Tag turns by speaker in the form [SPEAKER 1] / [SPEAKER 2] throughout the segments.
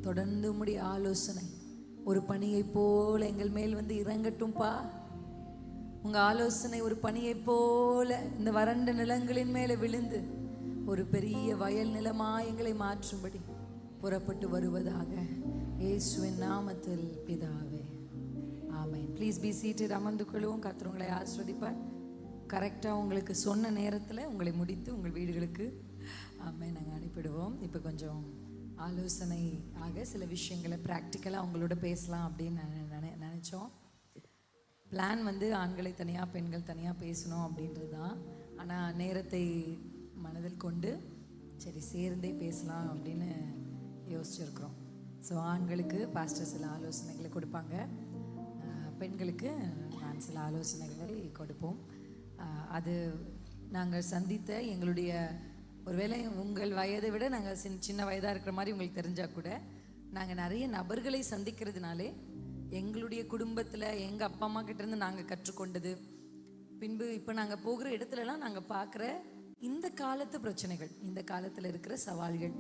[SPEAKER 1] தொடர்ந்து உம்முடைய ஆலோசனை ஒரு பனியை போல எங்கள் மேல் வந்து இறங்கட்டும்பா. உங்க ஆலோசனை ஒரு பனியை போல இந்த வறண்ட நிலங்களின் மேலே விழுந்து ஒரு பெரிய வயல் நிலமா எங்களை மாற்றும்படி புறப்பட்டு வருவதாக இயேசுவின் நாமத்தில் பிதாவே, ஆமென். Please be seated. அமர்ந்து கொள்வோம். கர்த்தர் உங்களை ஆசீர்வதிப்பார். கரெக்டாக உங்களுக்கு சொன்ன நேரத்தில் உங்களை முடித்து உங்கள் வீடுகளுக்கு ஆமென் நாங்கள் அனுப்பிடுவோம். இப்போ கொஞ்சம் ஆலோசனை ஆக சில விஷயங்களை ப்ராக்டிக்கலாக அவங்களோட பேசலாம் அப்படின்னு நினச்சோம். பிளான் வந்து ஆண்களை தனியாக பெண்கள் தனியாக பேசணும் அப்படின்றது தான். ஆனால் நேரத்தை மனதில் கொண்டு சரி சேர்ந்தே பேசலாம் அப்படின்னு யோசிச்சுருக்குறோம். ஸோ ஆண்களுக்கு பாஸ்டர் சில ஆலோசனைகளை கொடுப்பாங்க, பெண்களுக்கு நான் சில ஆலோசனைகளை கொடுப்போம். அது நாங்கள் சந்தித்த எங்களுடைய ஒருவேளை உங்கள் வயதை விட நாங்கள் சின்ன வயதாக இருக்கிற மாதிரி உங்களுக்கு தெரிஞ்சால் கூட நாங்கள் நிறைய நபர்களை சந்திக்கிறதுனாலே எங்களுடைய குடும்பத்தில் எங்கள் அப்பா அம்மா கிட்டேருந்து நாங்கள் கற்றுக்கொண்டது, பின்பு இப்போ நாங்கள் போகிற இடத்துலலாம் நாங்கள் பார்க்குற இந்த காலத்து பிரச்சனைகள், இந்த காலத்தில் இருக்கிற சவால்கள்,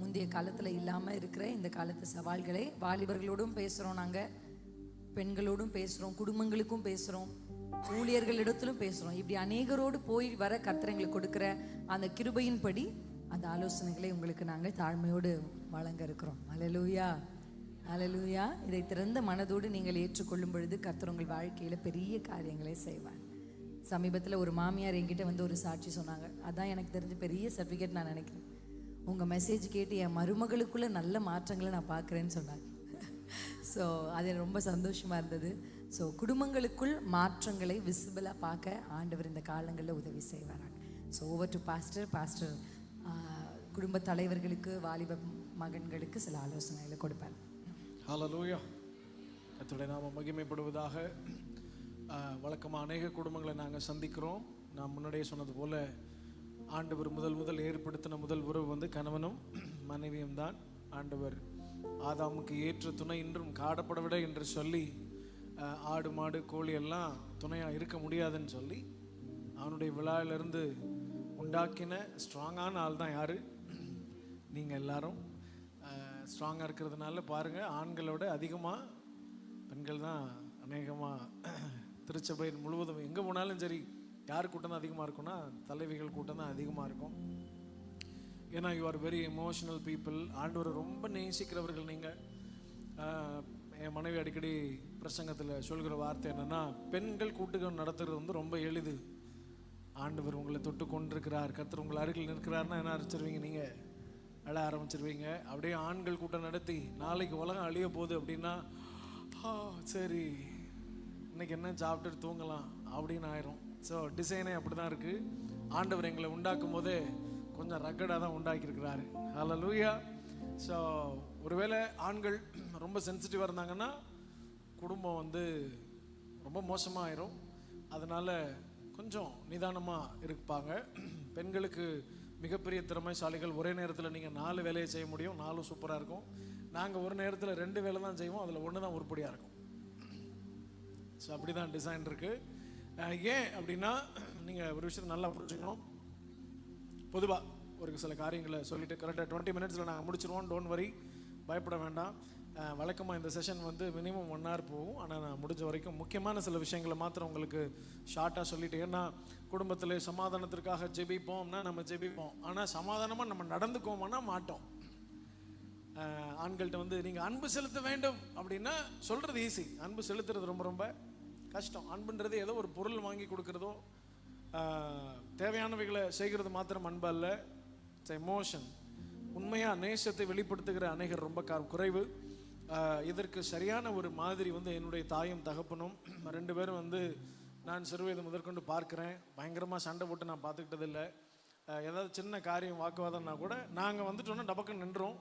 [SPEAKER 1] முந்தைய காலத்தில் இல்லாமல் இருக்கிற இந்த காலத்து சவால்களை வாலிபர்களோடும் பேசுகிறோம், நாங்கள் பெண்களோடும் பேசுகிறோம், குடும்பங்களுக்கும் பேசுகிறோம், ஊழியர்களிடத்திலும் பேசுகிறோம். இப்படி அநேகரோடு போய் வர கர்த்தர் எங்களுக்கு கொடுக்குற அந்த கிருபையின்படி அந்த ஆலோசனைகளை உங்களுக்கு நாங்கள் தாழ்மையோடு வழங்க இருக்கிறோம். அல்லேலூயா, அல்லேலூயா. இதை திறந்த மனதோடு நீங்கள் ஏற்றுக்கொள்ளும் பொழுது கர்த்தர் உங்கள் வாழ்க்கையில் பெரிய காரியங்களை செய்வார். சமீபத்தில் ஒரு மாமியார் என்கிட்ட வந்து ஒரு சாட்சி சொன்னாங்க. அதான் எனக்கு தெரிஞ்ச பெரிய சர்டிஃபிகேட் நான் நினைக்கிறேன். உங்கள் மெசேஜ் கேட்டு என் மருமகளுக்குள்ளே நல்ல மாற்றங்களை நான் பார்க்குறேன்னு சொன்னாங்க. ஸோ அது ரொம்ப சந்தோஷமாக இருந்தது. ஸோ குடும்பங்களுக்குள் மாற்றங்களை விசிபிளாக பார்க்க ஆண்டவர் இந்த காலங்களில் உதவி செய்வாராங்க. ஸோ ஓவர் டு பாஸ்டர் குடும்ப தலைவர்களுக்கு வாலிப மகன்களுக்கு சில ஆலோசனைகளை கொடுப்பார்.
[SPEAKER 2] ஹல்லேலூயா. கர்த்தருடைய நாமம் மகிமைப்படுவதாக. வழக்கமாக அநேக குடும்பங்களை நாங்கள் சந்திக்கிறோம். நான் முன்னாடியே சொன்னது போல் ஆண்டவர் முதல் ஏற்படுத்தின முதல் உறவு வந்து கணவனும் மனைவியும் தான். ஆண்டவர் ஆதாமுக்கு ஏற்ற துணை இன்றும் காணப்படவில்லை என்று சொல்லி ஆடு மாடு கோழி எல்லாம் துணையாக இருக்க முடியாதுன்னு சொல்லி அவனுடைய விழாவிலிருந்து உண்டாக்கின ஸ்ட்ராங்கான ஆள் தான் யார்? நீங்கள் எல்லாரும் ஸ்ட்ராங்காக இருக்கிறதுனால பாருங்கள், ஆண்களோட அதிகமாக பெண்கள் தான் அநேகமாக திருச்சபை முழுவதும் எங்கே போனாலும் சரி யார் கூட்டம் தான் அதிகமாக இருக்கும்னா தலைவிகள் கூட்டம் தான் அதிகமாக இருக்கும். ஏன்னா you are very emotional people. ஆண்டவரை ரொம்ப நேசிக்கிறவர்கள் நீங்கள். என் மனைவி அடிக்கடி பிரசங்கத்தில் சொல்கிற வார்த்தை என்னென்னா, பெண்கள் கூட்டுகள் நடத்துகிறது வந்து ரொம்ப எளிது. ஆண்டவர் உங்களை தொட்டு கொண்டிருக்கிறார், கர்த்தர் உங்களை அருகில் நிற்கிறாருன்னா என்ன ஆரம்பிச்சிருவீங்க? நீங்கள் அழ ஆரம்பிச்சிருவீங்க. அப்படியே ஆண்கள் கூட்டம் நடத்தி நாளைக்கு உலகம் அழிய போகுது அப்படின்னா சரி இன்னைக்கு என்ன சாப்பிட்டு தூங்கலாம் அப்படின்னு ஆயிரும். ஸோ டிசைனே அப்படி தான் இருக்குது. ஆண்டவர் எங்களை உண்டாக்கும் போதே கொஞ்சம் ரக்கடாக தான் உண்டாக்கியிருக்கிறாரு. ஹல்லேலூயா. ஸோ ஒருவேளை ஆண்கள் ரொம்ப சென்சிட்டிவாக இருந்தாங்கன்னா குடும்பம் வந்து ரொம்ப மோசமாக ஆயிரும். அதனால் கொஞ்சம் நிதானமாக இருப்பாங்க. பெண்களுக்கு மிகப்பெரிய திறமைசாலிகள். ஒரே நேரத்தில் நீங்கள் 4 வேலையை செய்ய முடியும், 4 சூப்பராக இருக்கும். நாங்கள் ஒரு நேரத்தில் 2 வேலை தான் செய்வோம், அதில் 1 தான் உருப்படியாக இருக்கும். ஸோ அப்படி தான் டிசைன் இருக்குது. ஏன் அப்படின்னா நீங்கள் ஒரு விஷயத்தை நல்லா புரிஞ்சுக்கணும். பொதுவாக ஒரு சில காரியங்களை சொல்லிவிட்டு கரெக்டாக 20 மினிட்ஸில் நாங்கள் முடிச்சிருவோம். டோன்ட் வரி, பயப்பட வேண்டாம். வழக்கமாக இந்த செஷன் வந்து மினிமம் 1 hour போகும். ஆனால் நான் முடிஞ்ச வரைக்கும் முக்கியமான சில விஷயங்களை மாத்திரம் உங்களுக்கு ஷார்ட்டாக சொல்லிவிட்டு, ஏன்னா குடும்பத்தில் சமாதானத்திற்காக ஜெபிப்போம்னா நம்ம ஜெபிப்போம், ஆனால் சமாதானமாக நம்ம நடந்துக்கோமானா மாட்டோம். ஆண்கள்கிட்ட வந்து நீங்கள் அன்பு செலுத்த வேண்டும் அப்படின்னா சொல்கிறது ஈஸி, அன்பு செலுத்துறது ரொம்ப ரொம்ப கஷ்டம். அன்புன்றது ஏதோ ஒரு பொருள் வாங்கி கொடுக்குறதோ தேவையானவைகளை செய்கிறது மாத்திரம் அன்பு அல்ல, இட்ஸ் எமோஷன். உண்மையாக நேசத்தை வெளிப்படுத்துகிற அநேகர் ரொம்ப குறைவு. இதற்கு சரியான ஒரு மாதிரி வந்து என்னுடைய தாயும் தகப்பனும் 2 பேரும் வந்து நான் சிறுவயது முதற்கொண்டு பார்க்குறேன். பயங்கரமாக சண்டை போட்டு நான் பார்த்துக்கிட்டதில்லை. ஏதாவது சின்ன காரியம் வாக்குவாதம்னா கூட நாங்கள் வந்துட்டோன்னா டபக்குன்னு நின்றோம்.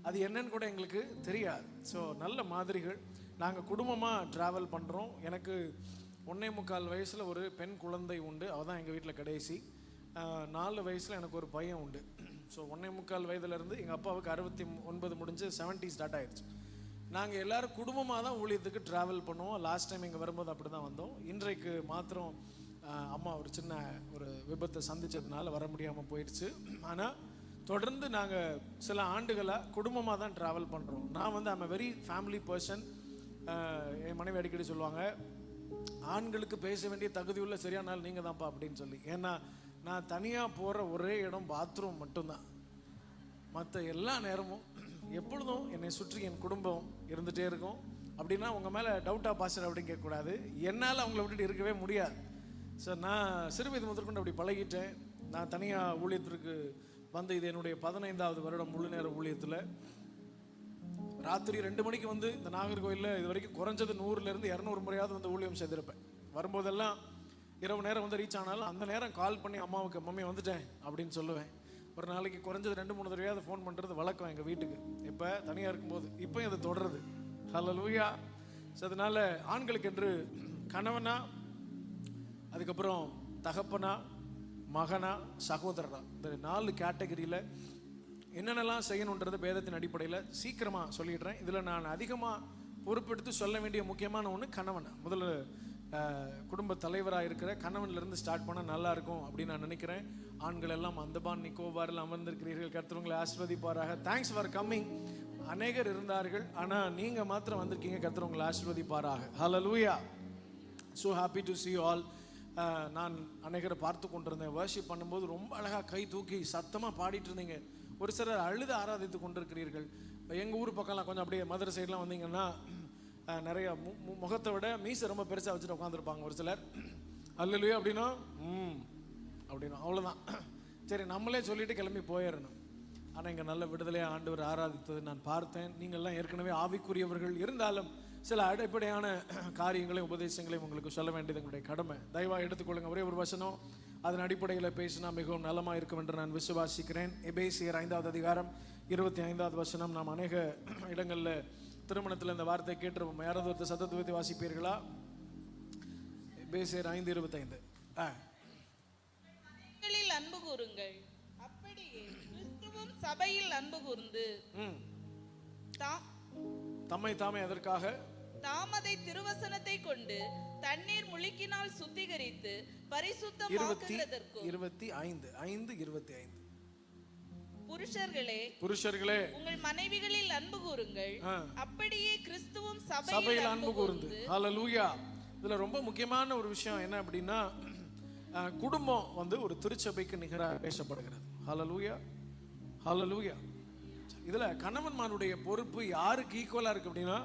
[SPEAKER 2] அது என்னன்னு கூட எங்களுக்கு தெரியாது. ஸோ நல்ல மாதிரிகள். நாங்கள் குடும்பமாக ட்ராவல் பண்ணுறோம். எனக்கு 1.25 வயசில் ஒரு பெண் குழந்தை உண்டு. அவள் தான் எங்கள் வீட்டில் கடைசி. 4 வயசில் எனக்கு ஒரு பையன் உண்டு. ஸோ 1.25 வயதுலேருந்து எங்கள் அப்பாவுக்கு 69 முடிஞ்சு 70 ஸ்டார்ட் ஆகிடுச்சு. நாங்கள் எல்லோரும் குடும்பமாக தான் ஊழியத்துக்கு ட்ராவல் பண்ணுவோம். லாஸ்ட் டைம் இங்கே வரும்போது அப்படி தான் வந்தோம். இன்றைக்கு மாத்திரம் அம்மா ஒரு சின்ன ஒரு விபத்தை சந்தித்ததுனால வர முடியாமல் போயிடுச்சு. ஆனால் தொடர்ந்து நாங்கள் சில ஆண்டுகளாக குடும்பமாக தான் ட்ராவல் பண்ணுறோம். நான் வந்து ஐம் வெரி ஃபேமிலி பர்சன். என் மனைவி அடிக்கடி சொல்லுவாங்க, ஆண்களுக்கு பேச வேண்டிய தகுதியுள்ள சரியான நாள் நீங்கள் தான்ப்பா அப்படின்னு சொல்லி. ஏன்னா நான் தனியாக போகிற ஒரே இடம் பாத்ரூம் மட்டும்தான். மற்ற எல்லா நேரமும் எப்பொழுதும் என்னை சுற்றி என் குடும்பம் இருந்துகிட்டே இருக்கும். அப்படின்னா உங்கள் மேலே டவுட்டாக பாஸ்டர் அப்படின்னு கேட்கக்கூடாது. என்னால் அவங்கள விட்டுட்டு இருக்கவே முடியாது. ஸோ நான் சிறுவயது முதற்கொண்டு அப்படி பழகிட்டேன். நான் தனியாக ஊழியத்திற்கு வந்து இது என்னுடைய 15வது வருடம் முழு நேர ஊழியத்தில். ராத்திரி 2 மணிக்கு வந்து இந்த நாகர்கோயிலில் இது வரைக்கும் குறைஞ்சது 100லேருந்து 200 முறையாவது வந்து ஊழியம் செய்திருப்பேன். வரும்போதெல்லாம் இரவு நேரம் வந்து ரீச் ஆனாலும் அந்த நேரம் கால் பண்ணி அம்மாவுக்கு மம்மி வந்துட்டேன் அப்படின்னு சொல்லுவேன். ஒரு நாளைக்கு குறைஞ்சது 2-3 தடவையாவது ஃபோன் பண்ணுறது வழக்கம் எங்கள் வீட்டுக்கு. இப்போ தனியாக இருக்கும்போது இப்போ அது தொடருது. ஹல்லேலூயா. ஸோ அதனால ஆண்களுக்கு என்று கணவனா, அதுக்கப்புறம் தகப்பனா, மகனா, சகோதரனா, இந்த 4 கேட்டகரியில் என்னென்னலாம் செய்யணுன்றது வேதத்தின் அடிப்படையில் சீக்கிரமாக சொல்லிடுறேன். இதில் நான் அதிகமாக பொறுப்பெடுத்து சொல்ல வேண்டிய முக்கியமான ஒன்று கணவனா. முதல்ல குடும்ப தலைவராக இருக்கிற கணவன்லேருந்து ஸ்டார்ட் பண்ணால் நல்லாயிருக்கும் அப்படின்னு நான் நினைக்கிறேன். ஆண்கள் எல்லாம் அந்தமான் நிக்கோபாரில் அமர்ந்திருக்கிறீர்கள். கர்த்தர் உங்களை ஆசீர்வதிப்பாராக. Thanks for coming. அநேகர் இருந்தார்கள், ஆனால் நீங்கள் மாத்திரம் வந்திருக்கீங்க. கர்த்தர் உங்களை ஆசீர்வதிப்பாராக. ஹல்லேலூயா. So happy to see you all. நான் அநேகரை பார்த்து கொண்டிருந்தேன். வர்ஷிப் பண்ணும்போது ரொம்ப அழகாக கை தூக்கி சத்தமாக பாடிட்டு இருந்தீங்க. ஒரு சிலர் அழுது ஆராதித்து கொண்டிருக்கிறீர்கள். எங்கள் ஊர் பக்கம்லாம் கொஞ்சம் அப்படியே மதுரை சைட்லாம் வந்தீங்கன்னா நிறைய முகத்தை விட மீசை ரொம்ப பெருசாக வச்சுட்டு உட்காந்துருப்பாங்க ஒரு சிலர். அல்லையோ அப்படின்னா அப்படின்னா அவ்வளோதான். சரி, நம்மளே சொல்லிட்டு கிளம்பி போயிடணும். ஆனால் இங்கே நல்ல விடுதலையாக ஆண்டவர் ஆராதித்தது நான் பார்த்தேன். நீங்கள்லாம் ஏற்கனவே ஆவிக்குரியவர்கள் இருந்தாலும் சில அடிப்படையான காரியங்களையும் உபதேசங்களையும் உங்களுக்கு சொல்ல வேண்டியது எங்களுடைய கடமை. தயவாக எடுத்துக்கொள்ளுங்க. ஒரே ஒரு வசனம், அதன் அடிப்படையில் பேசினா மிகவும் நலமாக இருக்கும் என்று நான் விசுவாசிக்கிறேன். எபேசியர் 5வது அதிகாரம் 25வது வசனம். நாம் அநேக இடங்களில் திருமணத்தில் இந்த வார்த்தை கேட்டிருப்போம். யாராவது ஒருத்தர் சத்தத்தை வைத்து வாசிப்பீர்களா? எபேசியர் 5:25.
[SPEAKER 3] அன்பு கூறுங்கள், அப்படியே கிறிஸ்துவும் சபையில் அன்பு கூர்ந்து
[SPEAKER 2] தம்மை தாமே அதற்காக
[SPEAKER 3] தாமதை திருவசனத்தை கொண்டு தண்ணீர் முழுக்கினால் சுத்திகரித்து பரிசுத்தமாக்குகிறதற்கும்.
[SPEAKER 2] 25
[SPEAKER 3] புருஷர்களே உங்கள் மனைவிகளில் அன்பு கூறுங்கள், அப்படியே கிறிஸ்துவும்
[SPEAKER 2] சபையில் அன்பு கூர்ந்து. ஹல்லேலூயா. இதுல ரொம்ப முக்கியமான ஒரு விஷயம் என்ன அப்படின்னா, குடும்பம் வந்து ஒரு திருச்சபைக்கு நிகராக பேசப்படுகிறது. ஹல்லேலூயா, ஹல்லேலூயா. இதுல கணவன்மாருடைய பொறுப்பு யாருக்கு ஈக்குவலா இருக்கு அப்படின்னா,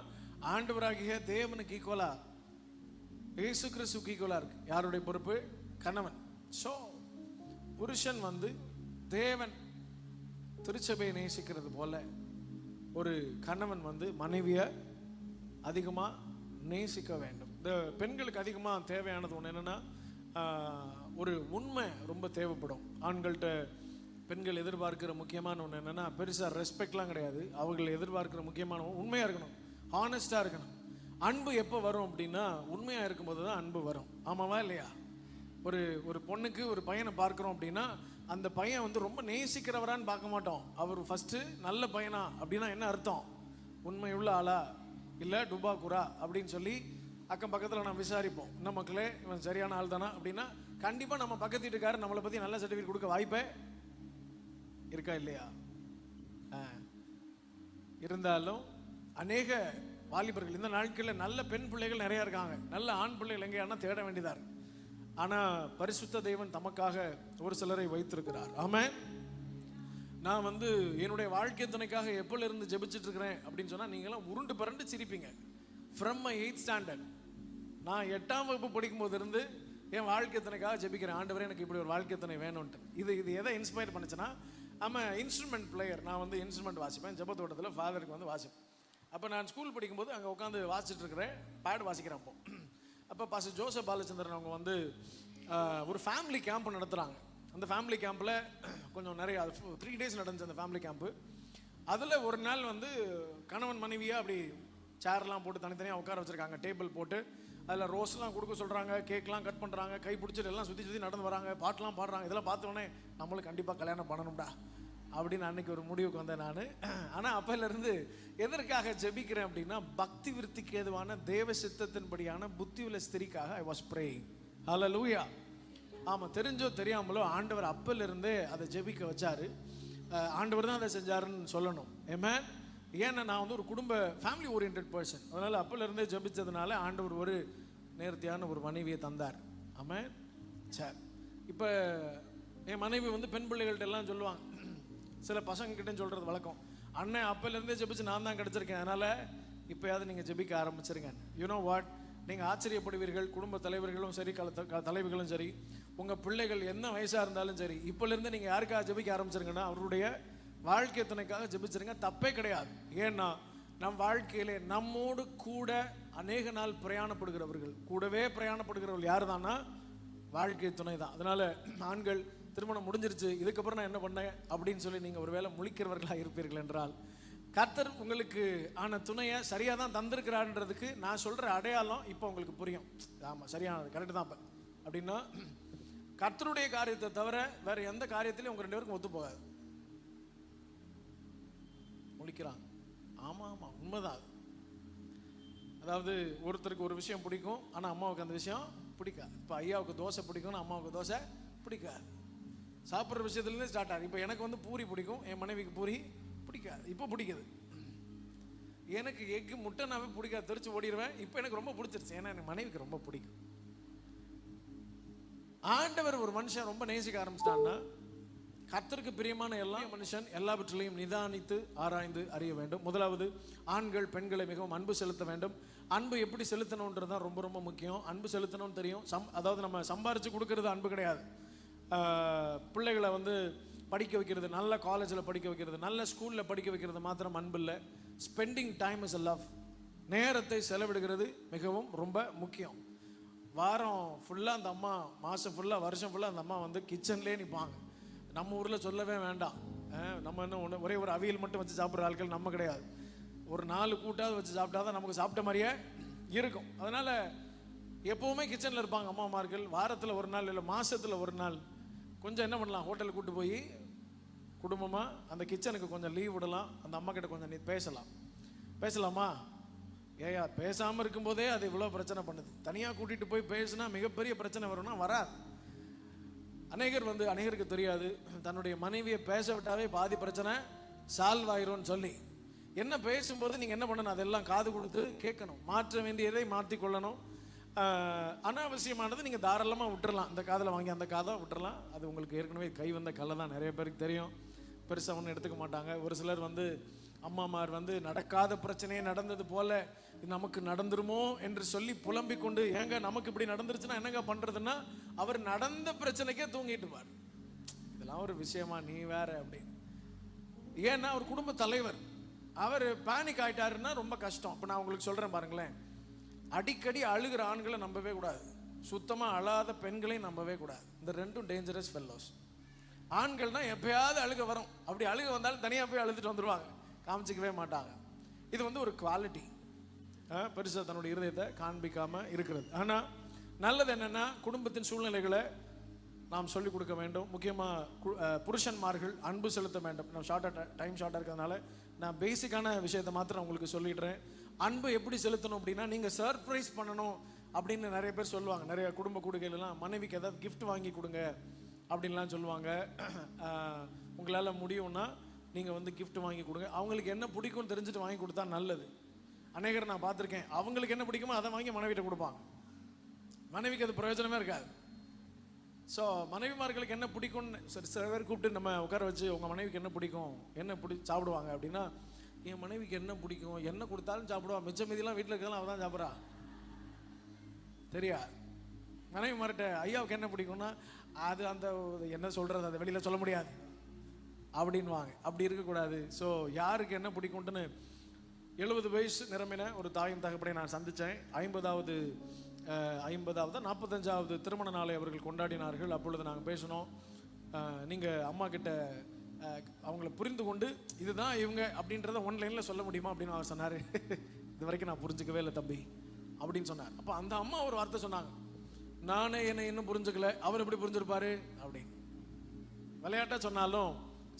[SPEAKER 2] ஆண்டவராகிய தேவனுக்கு ஈக்குவலா, இயேசு கிறிஸ்துவுக்கு ஈக்குவலா இருக்கு. யாருடைய பொறுப்பு? கணவன். ஸோ புருஷன் வந்து தேவன் திருச்சபையை நேசிக்கிறது போல ஒரு கணவன் வந்து மனைவியை அதிகமாக நேசிக்க வேண்டும். இந்த பெண்களுக்கு அதிகமாக தேவையானது ஒன்று என்னென்னா, ஒரு உண்மை ரொம்ப தேவைப்படும். ஆண்கள்கிட்ட பெண்கள் எதிர்பார்க்கிற முக்கியமான ஒன்று என்னென்னா, பெருசாக ரெஸ்பெக்ட்லாம் கிடையாது. அவர்கள் எதிர்பார்க்கிற முக்கியமான உண்மையாக இருக்கணும், ஹானஸ்டாக இருக்கணும். அன்பு எப்போ வரும் அப்படின்னா, உண்மையாக இருக்கும்போது தான் அன்பு வரும். ஆமாவா இல்லையா? ஒரு பொண்ணுக்கு ஒரு பையனை பார்க்குறோம் அப்படின்னா, அந்த பையன் வந்து ரொம்ப நேசிக்கிறவரான்னு பார்க்க மாட்டோம். அவர் ஃபஸ்ட்டு நல்ல பையனா அப்படின்னா என்ன அர்த்தம்? உண்மையுள்ள ஆளா இல்லை டுபாக்குரா அப்படின்னு சொல்லி அக்கம் பக்கத்தில் நம்ம விசாரிப்போம். என்ன மக்களே, இவன் சரியான ஆள் தானா அப்படின்னா கண்டிப்பாக நம்ம பக்கத்து வீட்டுக்காரர் நம்மளை பற்றி நல்ல சர்டிஃபிகேட் கொடுக்க வாய்ப்பே இருக்கா இல்லையா? இருந்தாலும் அநேக வாலிபர்கள் இந்த நாட்களில் நல்ல பெண் பிள்ளைகள் நிறையா இருக்காங்க. நல்ல ஆண் பிள்ளைகள் எங்கேயானா தேட வேண்டியதாக இருக்கு. ஆனால் பரிசுத்த தேவன் தமக்காக ஒரு சிலரை வைத்திருக்கிறார். ஆமென். நான் வந்து என்னுடைய வாழ்க்கை துணைக்காக எப்போலேருந்து ஜெபிச்சுட்டு இருக்கிறேன் அப்படின்னு சொன்னால் நீங்களாம் உருண்டு பரண்டு சிரிப்பீங்க. ஃப்ரம் மை 8th ஸ்டாண்டர்ட், நான் 8ஆம் வகுப்பு படிக்கும்போது இருந்து என் வாழ்க்கை துணைக்காக ஜெபிக்கிறேன். ஆண்டவரே எனக்கு இப்படி ஒரு வாழ்க்கை துணை வேணும்ன்ட்டு. இது எதை இன்ஸ்பயர் பண்ணுச்சுன்னா, இன்ஸ்ட்ருமெண்ட் பிளேயர். நான் வந்து இன்ஸ்ட்ருமெண்ட் வாசிப்பேன். ஜெபத்தோட்டத்தில் ஃபாதருக்கு வந்து வாசிப்பேன். அப்போ நான் ஸ்கூல் படிக்கும்போது அங்கே உட்காந்து வாசிச்சுட்டு இருக்கிறேன், பேட் வாசிக்கிறேன். அப்போ பாஸ்டர் ஜோசப் பாலச்சந்திரன் அவங்க வந்து ஒரு ஃபேமிலி கேம்ப் நடத்துகிறாங்க. அந்த ஃபேமிலி கேம்பில் கொஞ்சம் நிறைய 3 days நடந்துச்சு அந்த ஃபேமிலி கேம்ப்பு. அதில் ஒரு நாள் வந்து கணவன் மனைவியாக அப்படி சேர்லாம் போட்டு தனித்தனியாக உட்கார வச்சுருக்காங்க. டேபிள் போட்டு அதில் ரோஸ்லாம் கொடுக்க சொல்கிறாங்க, கேக்லாம் கட் பண்ணுறாங்க, கை பிடிச்சிட்டு எல்லாம் சுற்றி நடந்து வராங்க, பாட்டெலாம் பாடுறாங்க. இதெல்லாம் பார்த்தோன்னே நம்மளுக்கு கண்டிப்பாக கல்யாணம் பண்ணணும்டா அப்படின்னு அன்றைக்கி ஒரு முடிவுக்கு வந்தேன் நான். ஆனால் அப்போலேருந்து எதற்காக ஜெபிக்கிறேன் அப்படின்னா, பக்தி விருத்திக்கு ஏதுவான தேவ சித்தத்தின்படியான புத்தி உள்ள ஸ்திரிக்காக ஐ வாஸ் ப்ரேயிங். ஹல்லேலூயா. ஆமாம், தெரிஞ்சோ தெரியாமலோ ஆண்டவர் அப்போலேருந்தே அதை ஜெபிக்க வச்சார். ஆண்டவர் தான் அதை செஞ்சாருன்னு சொல்லணும். ஆமென். ஏன்னா நான் வந்து ஒரு குடும்ப ஃபேமிலி ஓரியன்ட் பர்சன். அதனால் அப்போலேருந்தே ஜெபிச்சதுனால ஆண்டவர் ஒரு நேர்த்தியான ஒரு மனைவியை தந்தார். ஆமென். சரி, இப்போ என் மனைவி வந்து பெண் பிள்ளைகள்கிட்ட எல்லாம் சொல்லுவாங்க, சில பசங்கக்கிட்ட சொல்கிறது வழக்கம், அண்ணன் அப்போலேருந்தே ஜெபிச்சு நான் தான் கிடச்சிருக்கேன், அதனால் இப்போயாவது நீங்கள் ஜெபிக்க ஆரம்பிச்சிருங்க. யூனோ வாட், நீங்கள் ஆச்சரியப்படுவீர்கள். குடும்ப தலைவர்களும் சரி, தலைவிகளும் சரி, உங்கள் பிள்ளைகள் என்ன வயசாக இருந்தாலும் சரி, இப்போலேருந்து நீங்கள் யாருக்காக ஜெபிக்க ஆரம்பிச்சிருங்கன்னா அவருடைய வாழ்க்கை துணைக்காக ஜெபிச்சிருங்க. தப்பே கிடையாது. ஏன்னா நம் வாழ்க்கையிலே நம்மோடு கூட அநேக நாள் பிரயாணப்படுகிறவர்கள், கூடவே பிரயாணப்படுகிறவர்கள் யார் தானா? வாழ்க்கை துணை தான். அதனால் ஆண்கள் திருமணம் முடிஞ்சிருச்சு, இதுக்கப்புறம் நான் என்ன பண்ணேன் அப்படின்னு சொல்லி நீங்கள் ஒருவேளை முழிக்கிறவர்களாக இருப்பீர்கள் என்றால், கர்த்தர் உங்களுக்கு ஆன துணையை சரியாக தான் தந்திருக்கிறான்றதுக்கு நான் சொல்கிற அடையாளம் இப்போ உங்களுக்கு புரியும். ஆமாம், சரியானது, கரெக்டு தான். இப்போ அப்படின்னா கர்த்தருடைய காரியத்தை தவிர வேறு எந்த காரியத்திலையும் உங்கள் 2 பேருக்கும் ஒத்து போகாது. முழிக்கிறாங்க. ஆமாம் ஆமாம், உண்மைதான். அதாவது ஒருத்தருக்கு ஒரு விஷயம் பிடிக்கும், ஆனால் அம்மாவுக்கு அந்த விஷயம் பிடிக்காது. இப்போ ஐயாவுக்கு தோசை பிடிக்கும்னு அம்மாவுக்கு தோசை பிடிக்காது. சாப்பிட்ற விஷயத்துலேருந்து ஸ்டார்ட் ஆகுது. இப்போ எனக்கு வந்து பூரி பிடிக்கும், என் மனைவிக்கு பூரி பிடிக்காது. இப்போ பிடிக்குது. எனக்கு எக்கு முட்டைனாவே பிடிக்காது, தெரிச்சு ஓடிடுவேன். இப்போ எனக்கு ரொம்ப பிடிச்சிருச்சு, ஏன்னா எனக்கு மனைவிக்கு ரொம்ப பிடிக்கும். ஆண்டவர் ஒரு மனுஷன் ரொம்ப நேசிக்க ஆரம்பிச்சிட்டான்னா, கர்த்தருக்கு பிரியமான எல்லா மனுஷன் எல்லாவற்றிலையும் நிதானித்து ஆராய்ந்து அறிய வேண்டும். முதலாவது, ஆண்கள் பெண்களை மிகவும் அன்பு செலுத்த வேண்டும். அன்பு எப்படி செலுத்தணுன்றது தான் ரொம்ப ரொம்ப முக்கியம். அன்பு செலுத்தணும்னு தெரியும். அதாவது நம்ம சம்பாரித்து கொடுக்கறது அன்பு கிடையாது. பிள்ளைகளை வந்து படிக்க வைக்கிறது, நல்ல காலேஜில் படிக்க வைக்கிறது, நல்ல ஸ்கூலில் படிக்க வைக்கிறது மாத்திரம் அன்பு இல்லை. Spending time is a love. நேரத்தை செலவிடுகிறது மிகவும் ரொம்ப முக்கியம். வாரம் ஃபுல்லாக அந்த அம்மா, மாதம் ஃபுல்லாக, வருஷம் ஃபுல்லாக அந்த அம்மா வந்து கிச்சன்லேயே நிற்பாங்க. நம்ம ஊரில் சொல்லவே வேண்டாம். நம்ம என்ன ஒன்று ஒரே ஒரு அவியல் மட்டும் வச்சு சாப்பிட்ற ஆட்கள் நம்ம கிடையாது. ஒரு 4 கூட்டாவது வச்சு சாப்பிட்டா தான் நமக்கு சாப்பிட்ட மாதிரியே இருக்கும். அதனால் எப்போவுமே கிச்சனில் இருப்பாங்க அம்மாமார்கள். வாரத்தில் ஒரு நாள் இல்லை மாதத்தில் ஒரு நாள் கொஞ்சம் என்ன பண்ணலாம், ஹோட்டலுக்கு கூப்பிட்டு போய் குடும்பமாக அந்த கிச்சனுக்கு கொஞ்சம் லீவ் விடலாம். அந்த அம்மா கிட்ட கொஞ்சம் நீ பேசலாமா? ஏயா, பேசாமல் இருக்கும்போதே அது இவ்வளோ பிரச்சனை பண்ணுது. தனியாக கூட்டிகிட்டு போய் பேசுனா மிகப்பெரிய பிரச்சனை வரும்னா வராது. அநேகருக்கு தெரியாது, தன்னுடைய மனைவியை பேச விட்டாவே பாதி பிரச்சனை சால்வ் ஆயிரும்னு சொல்லி. என்ன பேசும்போது நீங்கள் என்ன பண்ணணும், அதெல்லாம் காது கொடுத்து கேட்கணும். மாற்ற வேண்டியதை மாற்றி கொள்ளணும். அனாவசியமானது நீங்கள் தாராளமாக விட்டுறலாம். இந்த காதில் வாங்கி அந்த காதை விட்டுறலாம். அது உங்களுக்கு ஏற்கனவே கை வந்த கலை தான். நிறைய பேருக்கு தெரியும், பெருசாக ஒன்றும் எடுத்துக்க மாட்டாங்க. ஒரு சிலர் வந்து அம்மாமார் வந்து நடக்காத பிரச்சனையே நடந்தது போல நமக்கு நடந்துருமோ என்று சொல்லி புலம்பிக் கொண்டு, ஏங்க நமக்கு இப்படி நடந்துருச்சுன்னா என்னங்க பண்ணுறதுன்னா, அவர் நடந்த பிரச்சனைக்கே தூங்கிட்டு பார். இதெல்லாம் ஒரு விஷயமா, நீ வேற அப்படின்னு. ஏன்னா அவர் குடும்ப தலைவர், அவர் பேனிக் ஆகிட்டாருன்னா ரொம்ப கஷ்டம். இப்போ நான் உங்களுக்கு சொல்கிறேன் பாருங்களேன், அடிக்கடி அழுகிற ஆண்களை நம்பவே கூடாது, சுத்தமாக அழாத பெண்களையும் நம்பவே கூடாது. இந்த ரெண்டும் டேஞ்சரஸ் ஃபெல்லோஸ். ஆண்கள்னா எப்பயாவது அழுக வரும், அப்படி அழுக வந்தாலும் தனியாக போய் அழுதுட்டு வந்துடுவாங்க, காமிச்சிக்கவே மாட்டாங்க. இது வந்து ஒரு குவாலிட்டி. பெருசாக தன்னுடைய இருதயத்தை காண்பிக்காமல் இருக்கிறது. ஆனால் நல்லது என்னென்னா, குடும்பத்தின் சூழ்நிலைகளை நாம் சொல்லிக் கொடுக்க வேண்டும். முக்கியமாக புருஷன்மார்கள் அன்பு செலுத்த வேண்டும். நான் டைம் ஷார்ட்டாக இருக்கிறதுனால நான் பேசிக்கான விஷயத்தை மாத்திரம் உங்களுக்கு சொல்லிடுறேன். அன்பு எப்படி செலுத்தணும் அப்படின்னா, நீங்கள் சர்ப்ரைஸ் பண்ணணும் அப்படின்னு நிறைய பேர் சொல்லுவாங்க. நிறைய குடும்ப கூடுகையிலலாம் மனைவிக்கு ஏதாவது கிஃப்ட் வாங்கி கொடுங்க அப்படின்லாம் சொல்லுவாங்க. உங்களால் முடியும்னா நீங்கள் வந்து கிஃப்ட் வாங்கி கொடுங்க. அவங்களுக்கு என்ன பிடிக்கும்னு தெரிஞ்சுட்டு வாங்கி கொடுத்தா நல்லது. அநேகர் நான் பார்த்துருக்கேன், அவங்களுக்கு என்ன பிடிக்குமோ அதை வாங்கி மனைவிட்ட கொடுப்பாங்க. மனைவிக்கு அது பிரயோஜனமே இருக்காது. ஸோ மனைவிமார்களுக்கு என்ன பிடிக்கும்னு சில பேர் கூப்பிட்டு நம்ம உட்கார வச்சு, உங்கள் மனைவிக்கு என்ன பிடிக்கும், என்ன சாப்பிடுவாங்க அப்படின்னா, என் மனைவிக்கு என்ன பிடிக்கும், என்ன கொடுத்தாலும் சாப்பிடுவா, மிச்ச மீதிலாம் வீட்டில் இருக்கலாம் அவள் தான் சாப்பிட்றா. தெரியா, மனைவிமார்கிட்ட ஐயாவுக்கு என்ன பிடிக்கும்னா, அது அந்த என்ன சொல்கிறது, அதை வெளியில் சொல்ல முடியாது அப்படின்வாங்க. அப்படி இருக்கக்கூடாது. ஸோ யாருக்கு என்ன பிடிக்கும்ட்டுன்னு 70 வயசு நிரம்பின ஒரு தாயும் தகப்பனை நான் சந்தித்தேன். 50வது 45வது திருமண நாளை அவர்கள் கொண்டாடினார்கள். அப்பொழுது நாங்கள் பேசினோம், நீங்கள் அம்மா கிட்ட அவங்கள புரிந்து கொண்டு இதுதான் இவங்க அப்படின்றத ஒன்லைனில் சொல்ல முடியுமா அப்படின்னு அவர் சொன்னார். இது வரைக்கும் நான் புரிஞ்சுக்கவே இல்லை தம்பி அப்படின்னு சொன்னார். அப்போ அந்த அம்மா ஒரு வார்த்தை சொன்னாங்க, நானே என்னை இன்னும் புரிஞ்சுக்கல, அவர் எப்படி புரிஞ்சிருப்பாரு அப்படின்னு. விளையாட்டாக சொன்னாலும்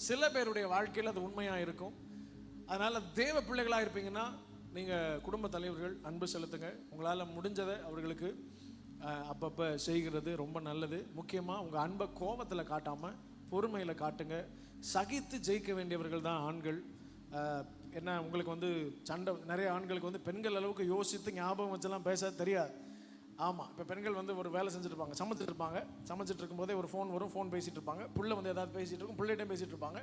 [SPEAKER 2] சில பேருடைய வாழ்க்கையில் அது உண்மையாக இருக்கும். அதனால் தேவ பிள்ளைகளாக இருப்பீங்கன்னா நீங்கள் குடும்ப தலைவர்கள் அன்பு செலுத்துங்க. உங்களால் முடிஞ்சதை அவர்களுக்கு அப்பப்போ செய்கிறது ரொம்ப நல்லது. முக்கியமாக உங்கள் அன்பை கோபத்தில் காட்டாமல் பொறுமையில் காட்டுங்க. சகித்து ஜெயிக்க வேண்டியவர்கள் தான் ஆண்கள். என்ன உங்களுக்கு வந்து சண்டை நிறைய ஆண்களுக்கு வந்து பெண்கள் அளவுக்கு யோசித்து ஞாபகம் வச்செல்லாம் பேச தெரியாது. ஆமாம், இப்போ பெண்கள் வந்து ஒரு வேலை செஞ்சுட்டு இருப்பாங்க, சமைச்சிட்டு இருப்பாங்க, சமைச்சிட்டு இருக்கும்போதே ஒரு ஃபோன் வரும், ஃபோன் பேசிகிட்டு இருப்பாங்க, புள்ள வந்து ஏதாவது பேசிகிட்டு இருக்கும், பிள்ளைகிட்டையும் பேசிகிட்டு இருப்பாங்க.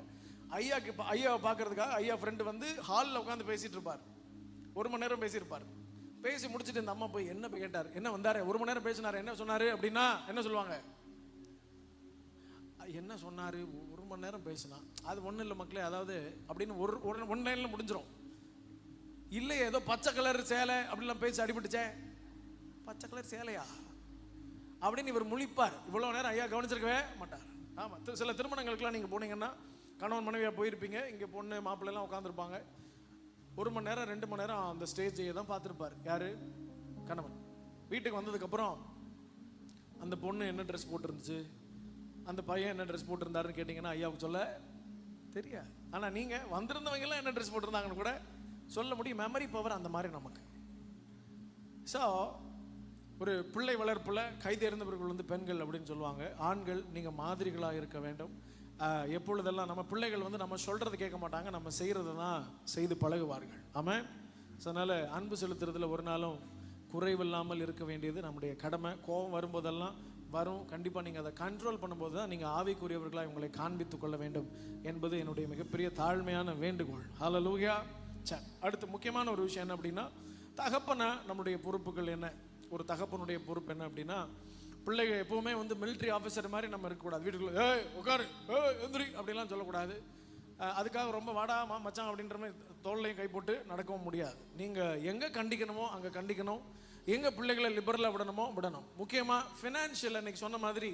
[SPEAKER 2] ஐயாவை பார்க்கறதுக்காக ஐயா ஃப்ரெண்டு வந்து ஹாலில் உட்காந்து பேசிகிட்டு இருப்பார். 1 மணி நேரம் பேசியிருப்பார். பேசி முடிச்சுட்டு இந்த அம்மா போய் என்ன கேட்டார், என்ன வந்தார், 1 மணி நேரம் பேசினார், என்ன சொன்னார் அப்படின்னா என்ன சொல்லுவாங்க, என்ன சொன்னார், 1 மணி நேரம் பேசினா அது ஒன்றும் இல்லை மக்களே, அதாவது அப்படின்னு ஒன் லைனில் முடிஞ்சிடும். இல்லை ஏதோ பச்சை கலர் சேலை அப்படிலாம் பேசி அடிபட்டுச்சே, பச்சை கலர் சேலையா அப்படின்னு இவர் முழிப்பார். இவ்வளோ நேரம் ஐயா கவனிச்சிருக்கவே மாட்டார். ஆமாம், சில திருமணங்களுக்கெல்லாம் நீங்கள் போனீங்கன்னா கணவன் மனைவியாக போயிருப்பீங்க, இங்கே பொண்ணு மாப்பிள்ளைலாம் உட்காந்துருப்பாங்க. 1 மணி நேரம் 2 மணி நேரம் அந்த ஸ்டேஜையை தான் பார்த்துருப்பார் யார், கணவன். வீட்டுக்கு வந்ததுக்கப்புறம் அந்த பொண்ணு என்ன ட்ரெஸ் போட்டிருந்துச்சு, அந்த பையன் என்ன ட்ரெஸ் போட்டிருந்தாருன்னு கேட்டிங்கன்னா ஐயாவுக்கு சொல்ல தெரியாது. ஆனால் நீங்கள் வந்திருந்தவங்கெல்லாம் என்ன ட்ரெஸ் போட்டிருந்தாங்கன்னு கூட சொல்ல முடியும். மெமரி பவர் அந்த மாதிரி நமக்கு. ஸோ ஒரு பிள்ளை வளர்ப்பில் கைதேர்ந்தவர்கள் வந்து பெண்கள் அப்படின்னு சொல்லுவாங்க. ஆண்கள் நீங்கள் மாதிரிகளாக இருக்க வேண்டும். எப்பொழுதெல்லாம் நம்ம பிள்ளைகள் வந்து நம்ம சொல்கிறது கேட்க மாட்டாங்க, நம்ம செய்கிறது தான் செய்து பழகுவார்கள். ஆமாம். ஸோ அதனால் அன்பு செலுத்துறதுல ஒரு நாளும் குறைவில்லாமல் இருக்க வேண்டியது நம்முடைய கடமை. கோபம் வரும்போதெல்லாம் வரும், கண்டிப்பாக நீங்கள் அதை கண்ட்ரோல் பண்ணும்போது தான் நீங்கள் ஆவிக்குரியவர்களாக உங்களை காண்பித்து கொள்ள வேண்டும் என்பது என்னுடைய மிகப்பெரிய தாழ்மையான வேண்டுகோள். ஹல்லேலூயா. சரி, அடுத்து முக்கியமான ஒரு விஷயம் என்ன அப்படின்னா, தகப்பனா நம்முடைய பொறுப்புகள் என்ன. ஒரு தகப்பனுடைய பொறுப்பு என்ன அப்படின்னா, பிள்ளைகள் எப்பவுமே வந்து மிலிட்ரி ஆஃபீஸர் மாதிரி நம்ம இருக்கக்கூடாது. வீட்டுக்குள்ள உட்காரு எந்திரி அப்படிலாம் சொல்லக்கூடாது. அதுக்காக ரொம்ப வாடா மச்சான் அப்படின்ற மாதிரி தோல்லையும் கை போட்டு நடக்கவும் முடியாது. நீங்கள் எங்கே கண்டிக்கணுமோ அங்கே கண்டிக்கணும், எங்கே பிள்ளைகளை லிபரலாக விடணுமோ விடணும். முக்கியமாக ஃபினான்ஷியல் அன்றைக்கி சொன்ன மாதிரி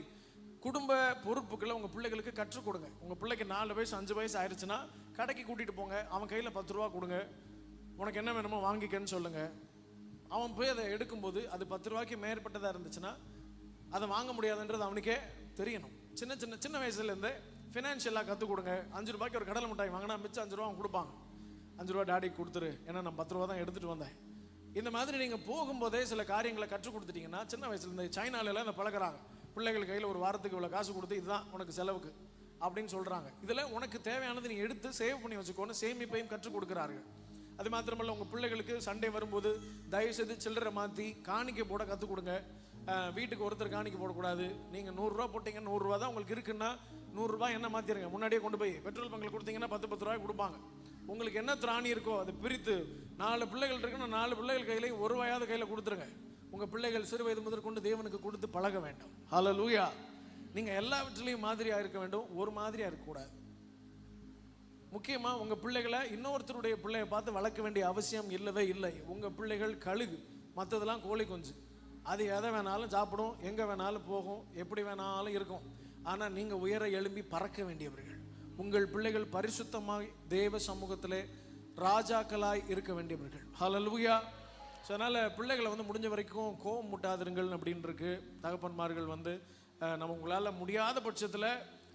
[SPEAKER 2] குடும்ப பொறுப்புகளை உங்கள் பிள்ளைகளுக்கு கற்றுக் கொடுங்க. உங்கள் பிள்ளைக்கு 4 வயசு 5 வயசு ஆயிடுச்சுன்னா கடைக்கு கூட்டிகிட்டு போங்க, அவன் கையில் 10 ரூபா கொடுங்க, உனக்கு என்ன வேணுமோ வாங்கிக்கன்னு சொல்லுங்கள். அவன் போய் அதை எடுக்கும்போது அது 10 ரூபாய்க்கு மேற்பட்டதாக இருந்துச்சுன்னா அதை வாங்க முடியாதுன்றது அவனுக்கே தெரியணும். சின்ன வயசுலேருந்தே ஃபினான்ஷியலாக கற்றுக் கொடுங்க. 5 ரூபாய்க்கு ஒரு கடலை மிட்டாய் வாங்கினா மிச்சம் 5 ரூபா அவன் கொடுப்பாங்க. 5 ரூபா டாடிக்கு கொடுத்துரு, ஏன்னா நான் 10 ரூபா தான் எடுத்துகிட்டு வந்தேன். இந்த மாதிரி நீங்கள் போகும்போதே சில காரியங்களை கற்றுக் கொடுத்துட்டீங்கன்னா சின்ன வயசுலேருந்து சைனாலெல்லாம் இந்த பழகிறாங்க. பிள்ளைகள் கையில் ஒரு வாரத்துக்கு இவ்வளோ காசு கொடுத்து இதுதான் உனக்கு செலவுக்கு அப்படின்னு சொல்கிறாங்க. இதில் உனக்கு தேவையானது நீ எடுத்து சேவ் பண்ணி வச்சுக்கோன்னு சேமிப்பையும் கற்றுக் கொடுக்குறார்கள். அது மாத்திரமல்ல, உங்கள் பிள்ளைகளுக்கு சண்டே வரும்போது தயவுசெய்து சில்லறை மாற்றி காணிக்கை போட கற்றுக் கொடுங்க. வீட்டுக்கு ஒருத்தர் காணிக்கை போடக்கூடாது. நீங்கள் 100 ரூபா போட்டிங்க, 100 ரூபா தான் உங்களுக்கு இருக்குன்னா 100 ரூபாய் என்ன மாற்றிடுங்க. முன்னாடியே கொண்டு போய் பெட்ரோல் பங்கில் கொடுத்தீங்கன்னா 10 ரூபாய் கொடுப்பாங்க. உங்களுக்கு என்ன திராணி இருக்கோ அதை பிரித்து 4 பிள்ளைகள் இருக்குன்னா 4 பிள்ளைகள் கையிலையும் 1 ரூபாயாவது கையில் கொடுத்துருங்க. உங்கள் பிள்ளைகள் சிறு வயது முதல் கொண்டு தேவனுக்கு கொடுத்து பழக வேண்டும். ஹல்லேலூயா. நீங்கள் எல்லாவற்றிலையும் மாதிரியாக இருக்க வேண்டும், ஒரு மாதிரியாக இருக்கக்கூடாது. முக்கியமாக உங்கள் பிள்ளைகளை இன்னொருத்தருடைய பிள்ளையை பார்த்து வளர்க்க வேண்டிய அவசியம் இல்லவே இல்லை. உங்கள் பிள்ளைகள் கழுகு, மற்றதெல்லாம் கோழி குஞ்சு. அது எதை வேணாலும் சாப்பிடும், எங்கே வேணாலும் போகும், எப்படி வேணாலும் இருக்கும். ஆனால் நீங்கள் உயர எழும்பி பறக்க வேண்டியவர்கள். உங்கள் பிள்ளைகள் பரிசுத்தமாய் தேவ சமூகத்திலே ராஜாக்களாய் இருக்க வேண்டியவர்கள். ஹல்லேலூயா. ஸோ அதனால் பிள்ளைகளை வந்து முடிஞ்ச வரைக்கும் கோபம் முட்டாதிருங்கள் அப்படின்னு இருக்கு. தகப்பன்மார்கள் வந்து நம்ம உங்களால் முடியாத பட்சத்தில்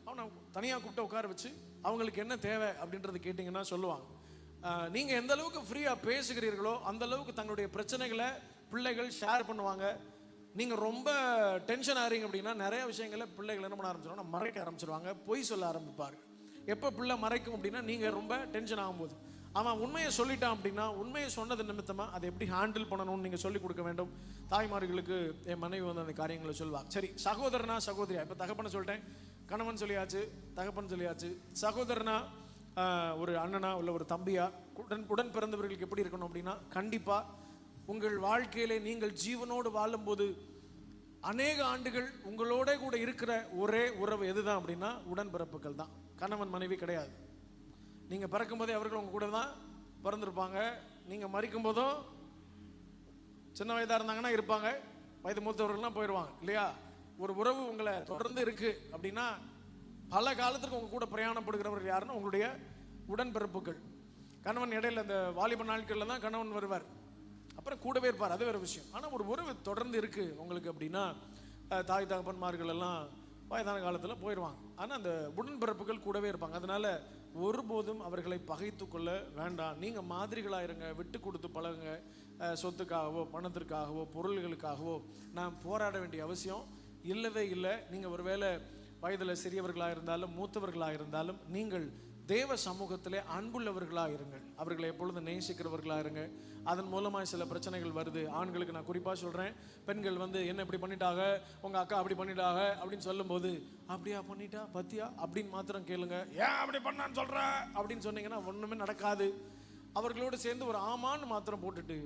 [SPEAKER 2] அவனை தனியாக கூப்பிட்டு உட்கார வச்சு அவங்களுக்கு என்ன தேவை அப்படின்றது கேட்டிங்கன்னா சொல்லுவாங்க. நீங்கள் எந்த அளவுக்கு ஃப்ரீயாக பேசுகிறீர்களோ அந்த அளவுக்கு தங்களுடைய பிரச்சனைகளை பிள்ளைகள் ஷேர் பண்ணுவாங்க. நீங்கள் ரொம்ப டென்ஷன் ஆகிறீங்க அப்படின்னா நிறைய விஷயங்களை பிள்ளைகள் என்ன பண்ண ஆரம்பிச்சிருவாங்க, மறைக்க ஆரம்பிச்சிருவாங்க, பொய் சொல்ல ஆரம்பிப்பார். எப்போ பிள்ளை மறைக்கும் அப்படின்னா நீங்கள் ரொம்ப டென்ஷன் ஆகும்போது. அவன் உண்மையை சொல்லிட்டான் அப்படின்னா உண்மையை சொன்னது நிமித்தமாக அதை எப்படி ஹேண்டில் பண்ணணும்னு நீங்கள் சொல்லிக் கொடுக்க வேண்டும். தாய்மார்களுக்கு என் மனைவி வந்து அந்த காரியங்களை சொல்லுவாள். சரி, சகோதரனா சகோதரியா, இப்போ தகப்பனை சொல்லிட்டேன், கணவன் சொல்லியாச்சு, தகப்பன் சொல்லியாச்சு. சகோதரனா ஒரு அண்ணனா இல்லை ஒரு தம்பியா உடன் பிறந்தவர்களுக்கு எப்படி இருக்கணும் அப்படின்னா, கண்டிப்பாக உங்கள் வாழ்க்கையிலே நீங்கள் ஜீவனோடு வாழும்போது அநேக ஆண்டுகள் உங்களோட கூட இருக்கிற ஒரே உறவு எதுதான் அப்படின்னா உடன்பிறப்புகள் தான். கணவன் மனைவி கிடையாது. நீங்கள் பிறக்கும் போதே அவர்கள் உங்கள் கூட தான் பிறந்திருப்பாங்க. நீங்கள் மறிக்கும் போதும் சின்ன வயதாக இருந்தாங்கன்னா இருப்பாங்க, வயது மூத்தவர்கள்லாம் போயிடுவாங்க இல்லையா. ஒரு உறவு உங்களை தொடர்ந்து இருக்கு அப்படின்னா பல காலத்துக்கு உங்க கூட பிரயாணப்படுகிறவர்கள் யாருன்னா உங்களுடைய உடன்பிறப்புகள். கணவன் இடையில இந்த வாலிப நாட்களில் தான் கணவன் வருவார், அப்புறம் கூடவே இருப்பார், அது வேறு விஷயம். ஆனால் ஒரு உறவு தொடர்ந்து இருக்கு உங்களுக்கு அப்படின்னா தாய் தகப்பன்மார்கள் எல்லாம் வயதான காலத்தில் போயிடுவாங்க. ஆனால் அந்த உடன்பிறப்புகள் கூடவே இருப்பாங்க. அதனால ஒருபோதும் அவர்களை பகைத்து கொள்ள வேண்டாம். நீங்கள் மாதிரிகளாக இருங்க, விட்டு கொடுத்து பழகுங்க. சொத்துக்காகவோ பணத்திற்காகவோ பொருள்களுக்காகவோ நான் போராட வேண்டிய அவசியம் இல்லவே இல்லை. நீங்கள் ஒருவேளை வயதில் சிறியவர்களாக இருந்தாலும் மூத்தவர்களாக இருந்தாலும் நீங்கள் தேவ சமூகத்திலே அன்புள்ளவர்களாக இருங்கள். அவர்களை எப்பொழுதும் நேசிக்கிறவர்களாக இருங்க. அதன் மூலமாக சில பிரச்சனைகள் வருது. ஆண்களுக்கு நான் குறிப்பாக சொல்கிறேன், பெண்கள் என்ன இப்படி பண்ணிட்டாங்க, உங்கள் அக்கா அப்படி பண்ணிட்டாங்க அப்படின்னு சொல்லும்போது, அப்படியா பண்ணிட்டா பத்தியா அப்படின்னு மாத்திரம் கேளுங்க. ஏன் அப்படி பண்ணான்னு சொல்கிற அப்படின்னு சொன்னீங்கன்னா ஒன்றுமே நடக்காது. அவர்களோடு சேர்ந்து ஒரு ஆமான்னு மாத்திரம் போட்டுட்டு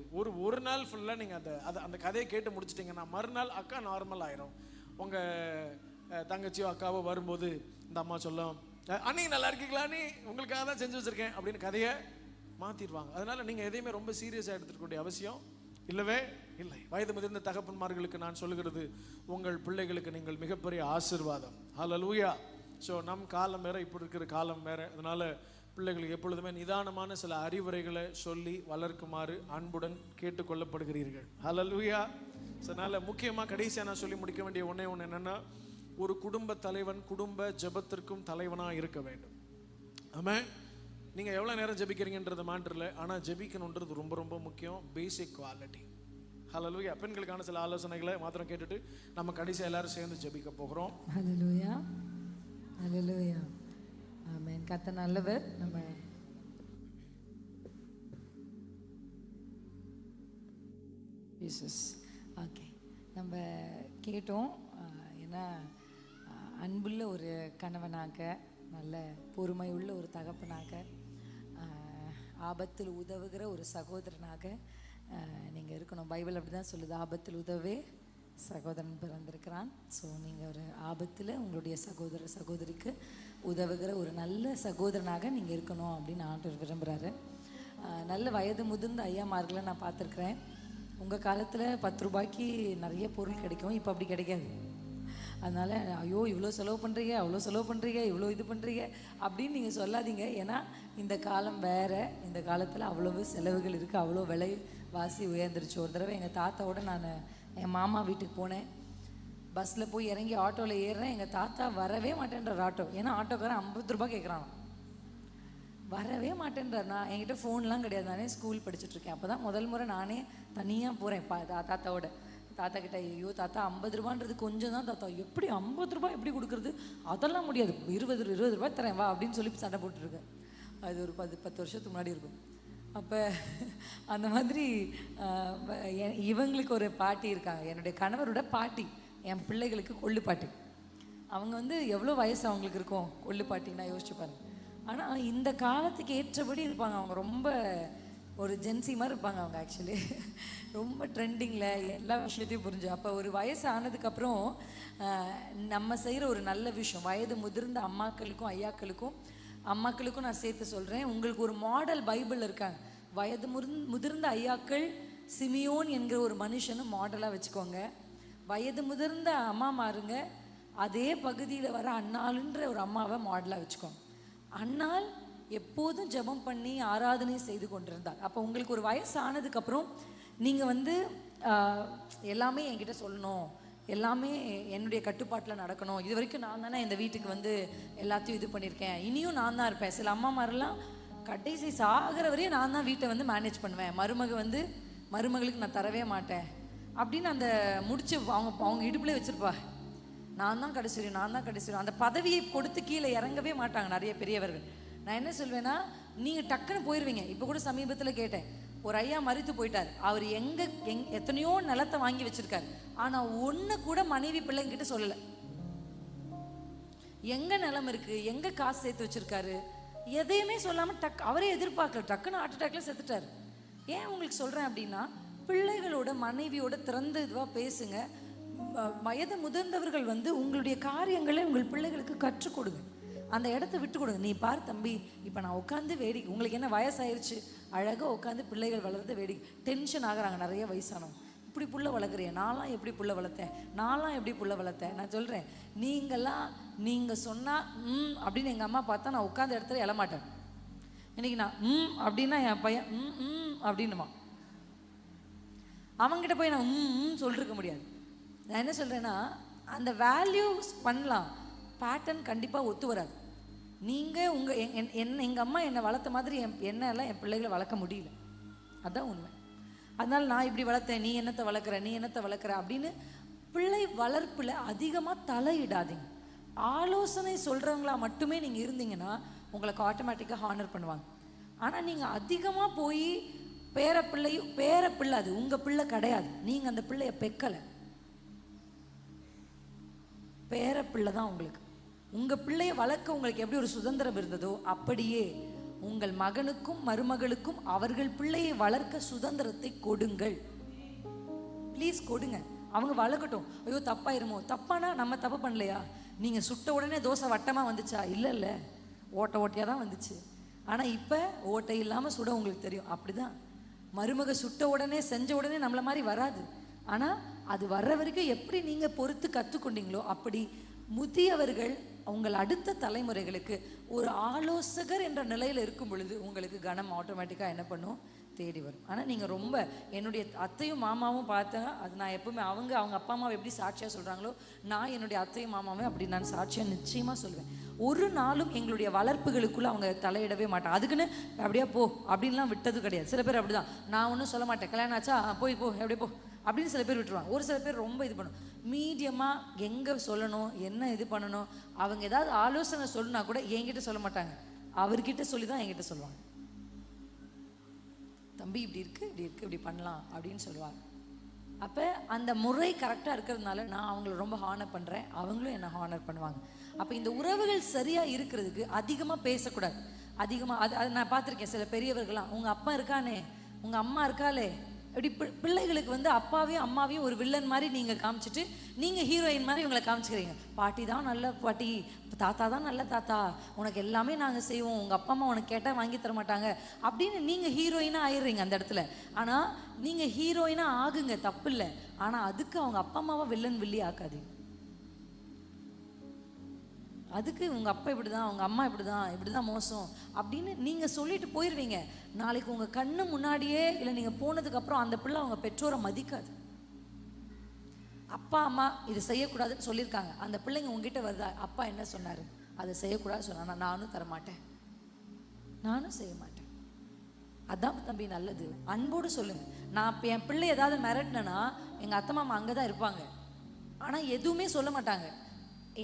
[SPEAKER 2] ஒரு நாள் ஃபுல்லாக நீங்கள் அந்த கதையை கேட்டு முடிச்சிட்டிங்கன்னா மறுநாள் அக்கா நார்மல் ஆயிரும். உங்கள் தங்கச்சியோ அக்காவோ வரும்போது இந்த அம்மா சொல்லும், அண்ணி நல்லா இருக்கீங்களா, நீ உங்களுக்காக தான் செஞ்சு வச்சுருக்கேன் அப்படின்னு கதையை மாற்றிடுவாங்க. அதனால் நீங்கள் எதையுமே ரொம்ப சீரியஸாக எடுத்துக்கக்கூடிய அவசியம் இல்லவே இல்லை. வயது முதிர்ந்த தகப்பன்மார்களுக்கு நான் சொல்லுகிறது, உங்கள் பிள்ளைகளுக்கு நீங்கள் மிகப்பெரிய ஆசீர்வாதம். ஹல்லேலூயா. ஸோ நம் காலம் வேறு, இப்போ இருக்கிற காலம் வேறு. அதனால் பிள்ளைகளுக்கு எப்பொழுதுமே நிதானமான சில அறிவுரைகளை சொல்லி வளர்க்குமாறு அன்புடன் கேட்டுக்கொள்ளப்படுகிறீர்கள். ஹல்லேலூயா. ஸோ அதனால் முக்கியமாக கடைசியாக நான் சொல்லி முடிக்க வேண்டிய ஒன்று என்னென்னா, ஒரு குடும்ப தலைவன் குடும்ப ஜெபத்திற்கும் தலைவனாக இருக்க வேண்டும். ஆமாம். நீங்கள் எவ்வளோ நேரம் ஜெபிக்கிறீங்கன்றது மேட்டர் இல்லை, ஆனால் ஜெபிக்கணுன்றது ரொம்ப ரொம்ப முக்கியம். பேசிக் குவாலிட்டி. ஹல்லேலூயா. பெண்களுக்கான சில ஆலோசனைகளை மாத்திரம் கேட்டுட்டு நம்ம கடைசியாக எல்லாரும் சேர்ந்து ஜெபிக்க போகிறோம்.
[SPEAKER 1] ஹல்லேலூயா, ஹல்லேலூயா. ஆமென். கர்த்தர் நல்லவர். நம்ம ஜீசஸ். ஓகே, நம்ம கேட்டோம். ஏன்னா அன்புள்ள ஒரு கணவனாக, நல்ல பொறுமை உள்ள ஒரு தகப்பனாக, ஆபத்தில் உதவுகிற ஒரு சகோதரனாக நீங்கள் இருக்கணும். பைபிள் அப்படி தான் சொல்லுது, ஆபத்தில் உதவே சகோதரன் பிறந்திருக்கிறான். ஸோ நீங்கள் ஒரு ஆபத்தில் உங்களுடைய சகோதர சகோதரிக்கு உதவுகிற ஒரு நல்ல சகோதரனாக நீங்கள் இருக்கணும் அப்படின்னு ஆண்டவர் விரும்புகிறாரு. நல்ல வயது முதிர்ந்த ஐயாமார்களை நான் பார்த்துருக்குறேன். உங்கள் காலத்தில் 10 ரூபாய்க்கு நிறைய பொருள் கிடைக்கும், இப்போ அப்படி கிடைக்காது. அதனால் ஐயோ இவ்வளோ செலவு பண்ணுறீங்க, அவ்வளோ செலவு பண்ணுறீங்க, இவ்வளோ இது பண்ணுறீங்க அப்படின்னு நீங்கள் சொல்லாதீங்க. ஏன்னா இந்த காலம் வேறு. இந்த காலத்தில் அவ்வளவு செலவுகள் இருக்குது, அவ்வளோ விலை வாசி உயர்ந்துருச்சு. ஒரு தடவை எங்கள் தாத்தாவோட நான் என் மாமா வீட்டுக்கு போனேன். பஸ்ஸில் போய் இறங்கி ஆட்டோவில் ஏறுறேன். எங்கள் தாத்தா வரவே மாட்டேன்றார் ஆட்டோ. ஏன்னா ஆட்டோக்காரன் 50 ரூபா கேட்குறான். வரவே மாட்டேன்றார். நான் என்கிட்ட ஃபோன்லாம் கிடையாது, நானே ஸ்கூல் படிச்சுட்ருக்கேன். அப்போ தான் முதல் முறை நானே தனியாக போகிறேன் தாத்தாவோட. தாத்தா கிட்ட, ஐயோ தாத்தா 50 ரூபான்றது கொஞ்சம் தான் தாத்தா, எப்படி 50 ரூபாய் எப்படி கொடுக்குறது, அதெல்லாம் முடியாது, 20 ரூபாய் தரேன் வா அப்படின்னு சொல்லி சண்டை போட்டுருக்கேன். அது ஒரு 10 வருஷத்துக்கு முன்னாடி இருக்கும். அப்போ அந்த மாதிரி இவங்களுக்கு ஒரு பாட்டி இருக்காங்க, என்னுடைய கணவரோட பாட்டி, என் பிள்ளைகளுக்கு கொள்ளு பாட்டி. அவங்க எவ்வளோ வயசு அவங்களுக்கு இருக்கும் கொள்ளு பாட்டின்னா யோசிச்சு பாருங்க. ஆனால் இந்த காலத்துக்கு ஏற்றபடி இருப்பாங்க. அவங்க ரொம்ப ஒரு ஜென்சி மாதிரி இருப்பாங்க. அவங்க ஆக்சுவலி ரொம்ப ட்ரெண்டிங்கில் எல்லா விஷயத்தையும் புரிஞ்சு. அப்போ ஒரு வயசு ஆனதுக்கப்புறம் நம்ம செய்கிற ஒரு நல்ல விஷயம், வயது முதிர்ந்த அம்மாக்களுக்கும் ஐயாக்களுக்கும் நான் சேர்த்து சொல்கிறேன், உங்களுக்கு ஒரு மாடல் பைபிள் இருக்காங்க. வயது முதிர்ந்த ஐயாக்கள் சிமியோன் என்கிற ஒரு மனுஷனை மாடலாக வச்சுக்கோங்க. வயது முதிர்ந்த அம்மா மாறுங்க, அதே பகுதியில் வர அன்னாளுன்ற ஒரு அம்மாவை மாடலாக வச்சுக்கோங்க. அன்னாள் எப்போதும் ஜெபம் பண்ணி ஆராதனை செய்து கொண்டிருந்தாள். அப்போ உங்களுக்கு ஒரு வயசு ஆனதுக்கப்புறம் நீங்கள் எல்லாமே என்கிட்ட சொல்லணும், எல்லாமே என்னுடைய கட்டுப்பாட்டில் நடக்கணும். இது வரைக்கும் நான் தானே இந்த வீட்டுக்கு எல்லாத்தையும் இது பண்ணியிருக்கேன், இனியும் நான் தான் இருப்பேன். சில அம்மாமாரெல்லாம் கடைசி சாகிற வரையும் நான் தான் வீட்டை மேனேஜ் பண்ணுவேன், மருமகளுக்கு நான் தரவே மாட்டேன் அப்படின்னு அந்த முடிச்சு அவங்க இடுப்புல வச்சிருப்பா. நான் தான் கடைசி அந்த பதவியை கொடுத்து கீழே இறங்கவே மாட்டாங்க நிறைய பெரியவர்கள். நான் என்ன சொல்வேன்னா, நீங்கள் டக்குன்னு போயிடுவீங்க. இப்போ கூட சமீபத்தில் கேட்டேன், ஒரு ஐயா மரித்து போயிட்டார். அவர் எத்தனையோ நிலத்தை வாங்கி வச்சிருக்காரு, ஆனால் ஒன்று கூட மனைவி பிள்ளைங்கிட்ட சொல்லலை. எங்கே நிலம் இருக்குது, எங்கே காசு சேர்த்து வச்சிருக்காரு, எதையுமே சொல்லாமல் அவரே எதிர்பார்க்கல, டக்குன்னு ஹார்ட் அட்டாக்ல செத்துட்டார். ஏன் உங்களுக்கு சொல்கிறேன் அப்படின்னா, பிள்ளைகளோட மனைவியோட திறந்த இதுவாக பேசுங்க. வயது முதிர்ந்தவர்கள் உங்களுடைய காரியங்களை உங்கள் பிள்ளைகளுக்கு கற்றுக் கொடுங்க, அந்த இடத்த விட்டு கொடுங்க. நீ பார் தம்பி, இப்போ நான் உட்காந்து வேடிக்கை, உங்களுக்கு என்ன வயசாயிருச்சு, அழகாக உட்காந்து பிள்ளைகள் வளர்ந்து வேடிக்கை. டென்ஷன் ஆகுறாங்க நிறைய வயசானவங்க, இப்படி புள்ள வளர்க்குறேன், நான்லாம் எப்படி புள்ள வளர்த்தேன். நான் சொல்கிறேன், நீங்கள் சொன்னால் அப்படின்னு எங்கள் அம்மா பார்த்தா நான் உட்காந்த இடத்துல எழமாட்டேன். இன்னைக்கு நான் அப்படின்னா என் பையன் அப்படின்னுமா, அவங்ககிட்ட போய் நான் சொல்லிருக்க முடியாது. நான் என்ன சொல்கிறேன்னா, அந்த வேல்யூஸ் பண்ணலாம், பேட்டர்ன் கண்டிப்பாக ஒத்து வராது. நீங்கள் எங்கள் அம்மா என்னை வளர்த்த மாதிரி என்னால் என் பிள்ளைகளை வளர்க்க முடியல, அதுதான் உண்மை. அதனால் நான் இப்படி வளர்த்தேன், நீ என்னத்தை வளர்க்குற அப்படின்னு பிள்ளை வளர்ப்பில் அதிகமாக தலையிடாதீங்க. ஆலோசனை சொல்கிறவங்களா மட்டுமே நீங்கள் இருந்தீங்கன்னா உங்களுக்கு ஆட்டோமேட்டிக்காக ஹானர் பண்ணுவாங்க. ஆனால் நீங்கள் அதிகமாக போய் பேரப்பிள்ளை அது உங்கள் பிள்ளை கிடையாது, நீங்கள் அந்த பிள்ளைய பெக்கலை, பேரப்பிள்ளை தான் உங்களுக்கு. உங்கள் பிள்ளைய வளர்க்க உங்களுக்கு எப்படி ஒரு சுதந்திரம் இருந்ததோ அப்படியே உங்கள் மகனுக்கும் மருமகளுக்கும் அவர்கள் பிள்ளையை வளர்க்க சுதந்திரத்தை கொடுங்கள். ப்ளீஸ் கொடுங்க, அவங்க வளர்க்கட்டும். ஐயோ தப்பாயிருமோ, தப்பானா நம்ம தப்பு பண்ணலையா? நீங்கள் சுட்ட உடனே தோசை வட்டமாக வந்துச்சா? இல்லை, ஓட்டையாக தான் வந்துச்சு. ஆனால் இப்போ ஓட்டை இல்லாமல் சுட உங்களுக்கு தெரியும். அப்படி தான் மருமக சுட்ட உடனே செஞ்ச உடனே நம்மளை மாதிரி வராது. ஆனால் அது வர்ற வரைக்கும் எப்படி நீங்கள் பொறுத்து கற்றுக்கொண்டீங்களோ அப்படி முதியவர்கள் உங்கள் அடுத்த தலைமுறைகளுக்கு ஒரு ஆலோசகர் என்ற நிலையில் இருக்கும் பொழுது உங்களுக்கு கனம் ஆட்டோமேட்டிக்காக என்ன பண்ணும், தேடி வரும். ஆனால் நீங்கள் ரொம்ப என்னுடைய அத்தையும் மாமாவும் பார்த்தேன், அது நான் எப்பவுமே அவங்க அப்பா அம்மாவை எப்படி சாட்சியாக சொல்கிறாங்களோ நான் என்னுடைய அத்தையும் மாமாவும் அப்படி நான் சாட்சியாக நிச்சயமாக சொல்லுவேன். ஒரு நாளும் எங்களுடைய வளர்ப்புகளுக்குள்ளே அவங்க தலையிடவே மாட்டாங்க. அதுக்குன்னு அப்படியே போ அப்படின்லாம் விட்டது கிடையாது. சில பேர் அப்படி தான், நான் ஒன்றும் சொல்ல மாட்டேன், கல்யாணம் ஆச்சா போய் எப்படியே போ அப்படின்னு சில பேர் விட்டுருவாங்க. ஒரு சில பேர் ரொம்ப இது பண்ணும், மீடியமாக எங்கே சொல்லணும் என்ன இது பண்ணணும். அவங்க ஏதாவது ஆலோசனை சொல்லுனா கூட என்கிட்ட சொல்ல மாட்டாங்க, அவர்கிட்ட சொல்லி தான் என்கிட்ட சொல்லுவாங்க. தம்பி இப்படி இருக்குது இப்படி பண்ணலாம் அப்படின்னு சொல்லுவாங்க. அப்போ அந்த முறை கரெக்டாக இருக்கிறதுனால நான் அவங்கள ரொம்ப ஹானர் பண்ணுறேன், அவங்களும் என்னை ஹானர் பண்ணுவாங்க. அப்போ இந்த உறவுகள் சரியாக இருக்கிறதுக்கு அதிகமாக பேசக்கூடாது. அதிகமாக அது நான் பார்த்துருக்கேன். சில பெரியவர்கள்லாம் உங்கள் அப்பா இருக்கானே உங்கள் அம்மா இருக்காளே இப்படி பிள்ளைகளுக்கு வந்து அப்பாவையும் அம்மாவையும் ஒரு வில்லன் மாதிரி நீங்கள் காமிச்சிட்டு நீங்கள் ஹீரோயின் மாதிரி இவங்களை காமிச்சிக்கிறீங்க. பாட்டி தான் நல்ல பாட்டி, தாத்தா தான் நல்ல தாத்தா, உனக்கு எல்லாமே நாங்கள் செய்வோம், உங்கள் அப்பா அம்மா உனக்கு கேட்டால் வாங்கி தர மாட்டாங்க அப்படின்னு நீங்கள் ஹீரோயினாக ஆயிடுறீங்க அந்த இடத்துல. ஆனால் நீங்கள் ஹீரோயினாக ஆகுங்க, தப்பு இல்லை. ஆனால் அதுக்கு அவங்க அப்பா அம்மாவை வில்லி ஆக்காது. அதுக்கு உங்கள் அப்பா இப்படி தான், உங்கள் அம்மா இப்படி தான் மோசம் அப்படின்னு நீங்கள் சொல்லிட்டு போயிடுவீங்க. நாளைக்கு உங்கள் கண்ணு முன்னாடியே இல்லை நீங்கள் போனதுக்கப்புறம் அந்த பிள்ளை அவங்க பெற்றோரை மதிக்காது. அப்பா அம்மா இது செய்யக்கூடாதுன்னு சொல்லியிருக்காங்க, அந்த பிள்ளைங்க உங்ககிட்ட வருதா, அப்பா என்ன சொன்னார் அதை செய்யக்கூடாதுன்னு சொன்னா, நானும் தரமாட்டேன், நானும் செய்ய மாட்டேன். அதான் தம்பி நல்லது, அன்போடு சொல்லுங்க. நான் என் பிள்ளை ஏதாவது மிரட்டினேன்னா எங்கள் அத்தை மாமா அங்கே தான் இருப்பாங்க, ஆனால் எதுவுமே சொல்ல மாட்டாங்க.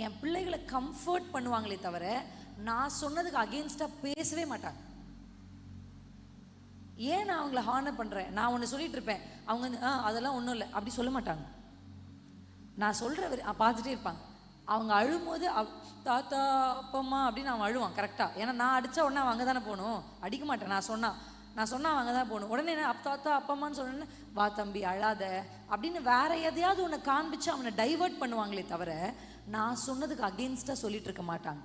[SPEAKER 1] என் பிள்ளைகளை கம்ஃபர்ட் பண்ணுவாங்களே தவிர நான் சொன்னதுக்கு அகெயின்ஸ்டாக பேசவே மாட்டாங்க. ஏன் நான் அவங்கள ஹானர் பண்ணுறேன், நான் ஒன்று சொல்லிட்டு இருப்பேன், அவங்க வந்து அதெல்லாம் ஒன்றும் இல்லை அப்படி சொல்ல மாட்டாங்க. நான் சொல்கிற பார்த்துட்டே இருப்பாங்க. அவங்க அழும்போது தாத்தா அப்பம்மா அப்படின்னு அவன் அழுவான் கரெக்டாக. ஏன்னா நான் அடித்தா உடனே அவன் அங்கே தானே போகணும், அடிக்க மாட்டேன். நான் சொன்னால் அவங்க தான் போகணும். உடனே என்ன தாத்தா அப்பம்மான்னு சொன்னேன்னு வா தம்பி அழாத அப்படின்னு வேற எதையாவது ஒன்று காண்பிச்சு அவனை டைவர்ட் பண்ணுவாங்களே தவிர நான் சொன்னதுக்கு அகெயின்ஸ்டாக சொல்லிட்டு இருக்க மாட்டாங்க.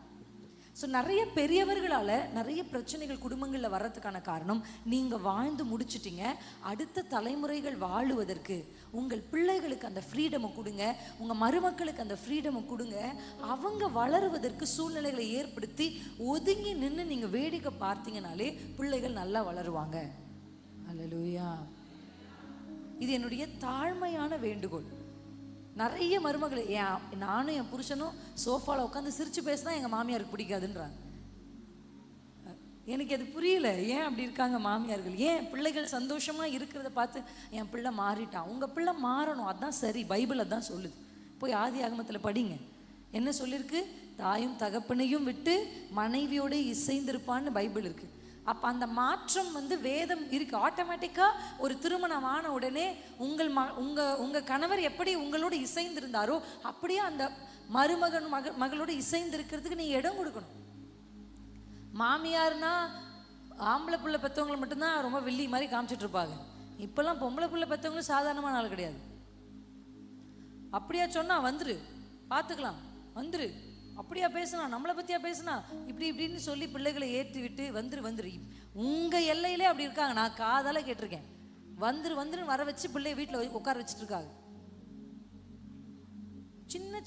[SPEAKER 1] ஸோ நிறைய பெரியவர்களால் நிறைய பிரச்சனைகள் குடும்பங்களில் வர்றதுக்கான காரணம் நீங்கள் வாழ்ந்து முடிச்சிட்டிங்க. அடுத்த தலைமுறைகள் வாழுவதற்கு உங்கள் பிள்ளைகளுக்கு அந்த ஃப்ரீடமை கொடுங்க, உங்கள் மருமக்களுக்கு அந்த ஃப்ரீடமை கொடுங்க. அவங்க வளருவதற்கு சூழ்நிலைகளை ஏற்படுத்தி ஒதுங்கி நின்று நீங்கள் வேடிக்கை பார்த்தீங்கனாலே பிள்ளைகள் நல்லா வளருவாங்க. அல்லேலூயா. இது என்னுடைய தாழ்மையான வேண்டுகோள். நிறைய மருமகள் நானும் என் புருஷனும் சோஃபாவில் உட்காந்து சிரிச்சு பேசினா எங்கள் மாமியாருக்கு பிடிக்காதுன்றாங்க. எனக்கு அது புரியல, ஏன் அப்படி இருக்காங்க மாமியார்கள்? ஏன் பிள்ளைகள் சந்தோஷமாக இருக்கிறத பார்த்து என் பிள்ளை மாறிட்டான். உங்கள் பிள்ளை மாறணும், அதுதான் சரி. பைபிள் அதான் சொல்லுது. போய் ஆதி ஆகமத்தில் படிங்க, என்ன சொல்லியிருக்கு? தாயும் தகப்பனையும் விட்டு மனைவியோடு இசைந்திருப்பான்னு பைபிள் இருக்குது. அப்போ அந்த மாற்றம் வந்து வேதம் இருக்கு. ஆட்டோமேட்டிக்காக ஒரு திருமணம் ஆன உடனே உங்கள் கணவர் எப்படி உங்களோட இசைந்திருந்தாரோ அப்படியே அந்த மகளோட இசைந்திருக்கிறதுக்கு நீங்கள் இடம் கொடுக்கணும். மாமியார்னா ஆம்பளை பிள்ளை பெற்றவங்களை மட்டும்தான் ரொம்ப வெள்ளி மாதிரி காமிச்சிட்டு இருப்பாங்க. இப்போல்லாம் பொம்பளை பிள்ளை பெற்றவங்களும் சாதாரணமான ஆள் கிடையாது. அப்படியா சொன்னா வந்துரு பார்த்துக்கலாம், வந்துரு அப்படியா பேசுனா, நம்மளை பற்றியா பேசுனா, இப்படின்னு சொல்லி பிள்ளைகளை ஏற்றி விட்டு வந்துரு உங்கள் எல்லையிலே அப்படி இருக்காங்க. நான் காதால கேட்டிருக்கேன். வந்துருன்னு வர வச்சு பிள்ளைய வீட்டில் உட்கார வச்சுட்டு இருக்காங்க.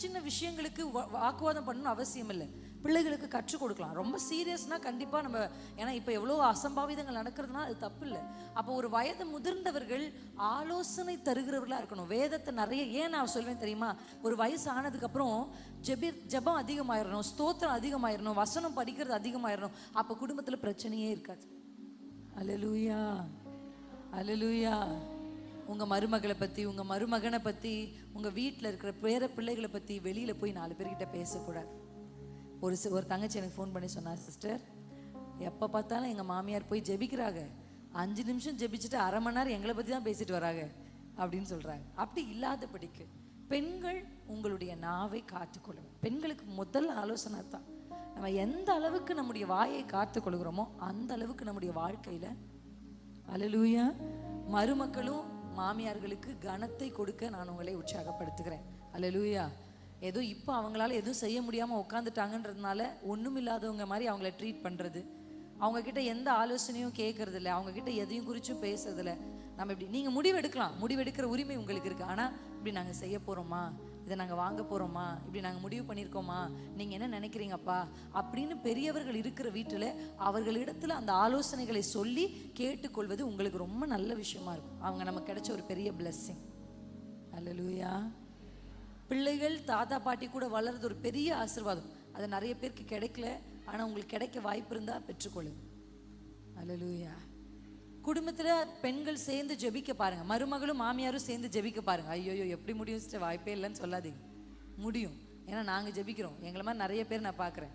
[SPEAKER 1] சின்ன விஷயங்களுக்கு வாக்குவாதம் பண்ணணும் அவசியம் இல்லை. பிள்ளைகளுக்கு கற்றுக் கொடுக்கலாம். ரொம்ப சீரியஸ்னால் கண்டிப்பாக நம்ம, ஏன்னா இப்போ எவ்வளோ அசம்பாவிதங்கள் நடக்கிறதுனா அது தப்பு இல்லை. அப்போ ஒரு வயது முதிர்ந்தவர்கள் ஆலோசனை தருகிறவர்களாக இருக்கணும். வேதத்தை நிறைய ஏன் நான் சொல்வேன் தெரியுமா? ஒரு வயசு ஆனதுக்கப்புறம் ஜெபம் அதிகமாயிடணும், ஸ்தோத்திரம் அதிகமாயிடணும், வசனம் படிக்கிறது அதிகமாயிடணும். அப்போ குடும்பத்தில் பிரச்சனையே இருக்காது. அல்லேலூயா, அல்லேலூயா. உங்கள் மருமகளை பற்றி, உங்கள் மருமகனை பற்றி, உங்கள் வீட்டில் இருக்கிற பேர பிள்ளைகளை பற்றி வெளியில் போய் 4 பேர்கிட்ட பேசக்கூடாது. ஒரு தங்கச்சி எனக்கு ஃபோன் பண்ணி சொன்னா, சிஸ்டர் எப்போ பார்த்தாலும் எங்கள் மாமியார் போய் ஜெபிக்கிறாங்க, 5 நிமிஷம் ஜெபிச்சுட்டு அரை மணி நேரம் எங்களை பற்றி தான் பேசிட்டு வராங்க அப்படின்னு சொல்கிறாங்க. அப்படி இல்லாதபடிக்கு பெண்கள் உங்களுடைய நாவை காத்துக்கொள்ளுங்க. பெண்களுக்கு முதல் ஆலோசனை தான், நம்ம எந்த அளவுக்கு நம்முடைய வாயை காத்துக்கொள்கிறோமோ அந்த அளவுக்கு நம்முடைய வாழ்க்கையில் அல்லேலூயா மருமக்களும் மாமியார்களுக்கு கனத்தை கொடுக்க நான் உங்களை உற்சாகப்படுத்துகிறேன். அல்லேலூயா. ஏதோ இப்போ அவங்களால எதுவும் செய்ய முடியாமல் உட்காந்துட்டாங்கன்றதுனால ஒன்றும் இல்லாதவங்க மாதிரி அவங்கள ட்ரீட் பண்ணுறது, அவங்கக்கிட்ட எந்த ஆலோசனையும் கேட்கறதில்ல, அவங்கக்கிட்ட எதையும் குறிச்சும் பேசுறதில்ல. நம்ம இப்படி நீங்கள் முடிவெடுக்கலாம், முடிவெடுக்கிற உரிமை உங்களுக்கு இருக்குது. ஆனால் இப்படி நாங்கள் செய்ய போகிறோமா, இதை நாங்கள் வாங்க போகிறோமா, இப்படி நாங்கள் முடிவு பண்ணியிருக்கோமா, நீங்கள் என்ன நினைக்கிறீங்கப்பா அப்படின்னு பெரியவர்கள் இருக்கிற வீட்டில் அவர்களிடத்தில் அந்த ஆலோசனைகளை சொல்லி கேட்டுக்கொள்வது உங்களுக்கு ரொம்ப நல்ல விஷயமா இருக்கும். அவங்க நமக்கு கிடைச்ச ஒரு பெரிய பிளெஸ்ஸிங். அல்லேலூயா. பிள்ளைகள் தாத்தா பாட்டி கூட வளர்றது ஒரு பெரிய ஆசீர்வாதம். அது நிறைய பேருக்கு கிடைக்கல, ஆனால் உங்களுக்கு கிடைக்க வாய்ப்பு இருந்தால் பெற்றுக்கொள்ளுங்க. அல்லேலூயா. குடும்பத்தில் பெண்கள் சேர்ந்து ஜெபிக்க பாருங்க, மருமகளும் மாமியாரும் சேர்ந்து ஜெபிக்க பாருங்க. ஐயோ எப்படி முடியும் சிஸ்டர், வாய்ப்பே இல்லைன்னு சொல்லாதீங்க, முடியும். ஏன்னா நாங்கள் ஜெபிக்கிறோம். எங்களை மாதிரி நிறைய பேர் நான் பார்க்குறேன்.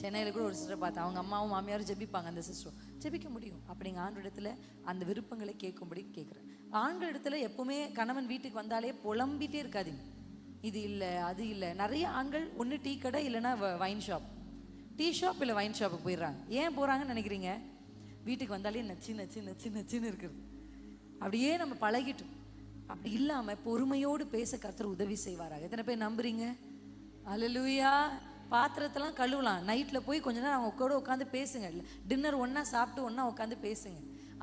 [SPEAKER 1] சென்னையில் கூட ஒரு சிஸ்டர் பார்த்தேன், அவங்க அம்மாவும் மாமியாரும் ஜெபிப்பாங்க, அந்த சிஸ்டரும் ஜெபிக்க முடியும். அப்படிங்க ஆண்டோடத்தில் அந்த விருப்பங்களை கேட்கும்படி கேட்குறேன். ஆண்கள் இடத்துல எப்பவுமே கணவன் வீட்டுக்கு வந்தாலே புலம்பிகிட்டே இருக்காதீங்க, இது இல்லை அது இல்லை. நிறைய ஆண்கள் ஒன்று டீ கடை இல்லைன்னா வைன் ஷாப், டீ ஷாப் இல்லை வைன் ஷாப்புக்கு போயிடுறாங்க. ஏன் போகிறாங்கன்னு நினைக்கிறீங்க? வீட்டுக்கு வந்தாலே நச்சு நச்சு நச்சு நச்சுன்னு இருக்குது. அப்படியே நம்ம பழகிட்டோம். அப்படி இல்லாமல் பொறுமையோடு பேச கர்த்தர் உதவி செய்வாராக. எத்தனை பேர் நம்புறீங்க? அல்லேலூயா. பாத்திரத்தெல்லாம் கழுவலாம், நைட்டில் போய் கொஞ்ச நேரம் அவங்க கூட உட்காந்து பேசுங்க. இல்லை டின்னர் ஒன்றா சாப்பிட்டு ஒன்றா உட்காந்து பேசுங்க.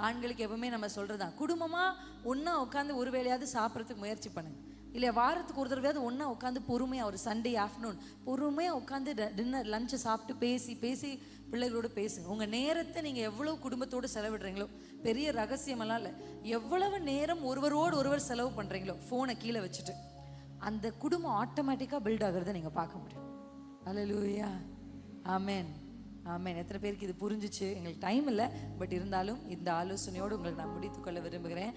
[SPEAKER 1] ஆண்களுக்கு எப்பவுமே நம்ம சொல்கிறதான், குடும்பமாக ஒன்றா உட்காந்து ஒரு வேளையாவது சாப்பிட்றதுக்கு முயற்சி பண்ணுங்க. இல்லை வாரத்துக்கு ஒரு தடவையாவது ஒன்றா உட்காந்து பொறுமையாக ஒரு சண்டே ஆஃப்டர்நூன் பொறுமையாக உட்காந்து டின்னர் லஞ்சை சாப்பிட்டு பேசி பேசி பிள்ளைகளோடு பேசுங்க. உங்கள் நேரத்தை நீங்கள் எவ்வளோ குடும்பத்தோடு செலவிடுறீங்களோ, பெரிய ரகசியமெல்லாம் இல்லை, எவ்வளவு நேரம் ஒருவரோடு ஒருவர் செலவு பண்ணுறீங்களோ ஃபோனை கீழே வச்சுட்டு, அந்த குடும்பம் ஆட்டோமேட்டிக்காக பில்ட் ஆகிறத நீங்கள் பார்க்க முடியும். அல்லேலூயா. ஆமென் ஆமென். எத்தனை பேருக்கு இது புரிஞ்சிச்சு? எங்களுக்கு டைம் இல்லை, பட் இருந்தாலும் இந்த ஆலோசனையோடு உங்களுக்கு நான் முடித்துக்கொள்ள விரும்புகிறேன்.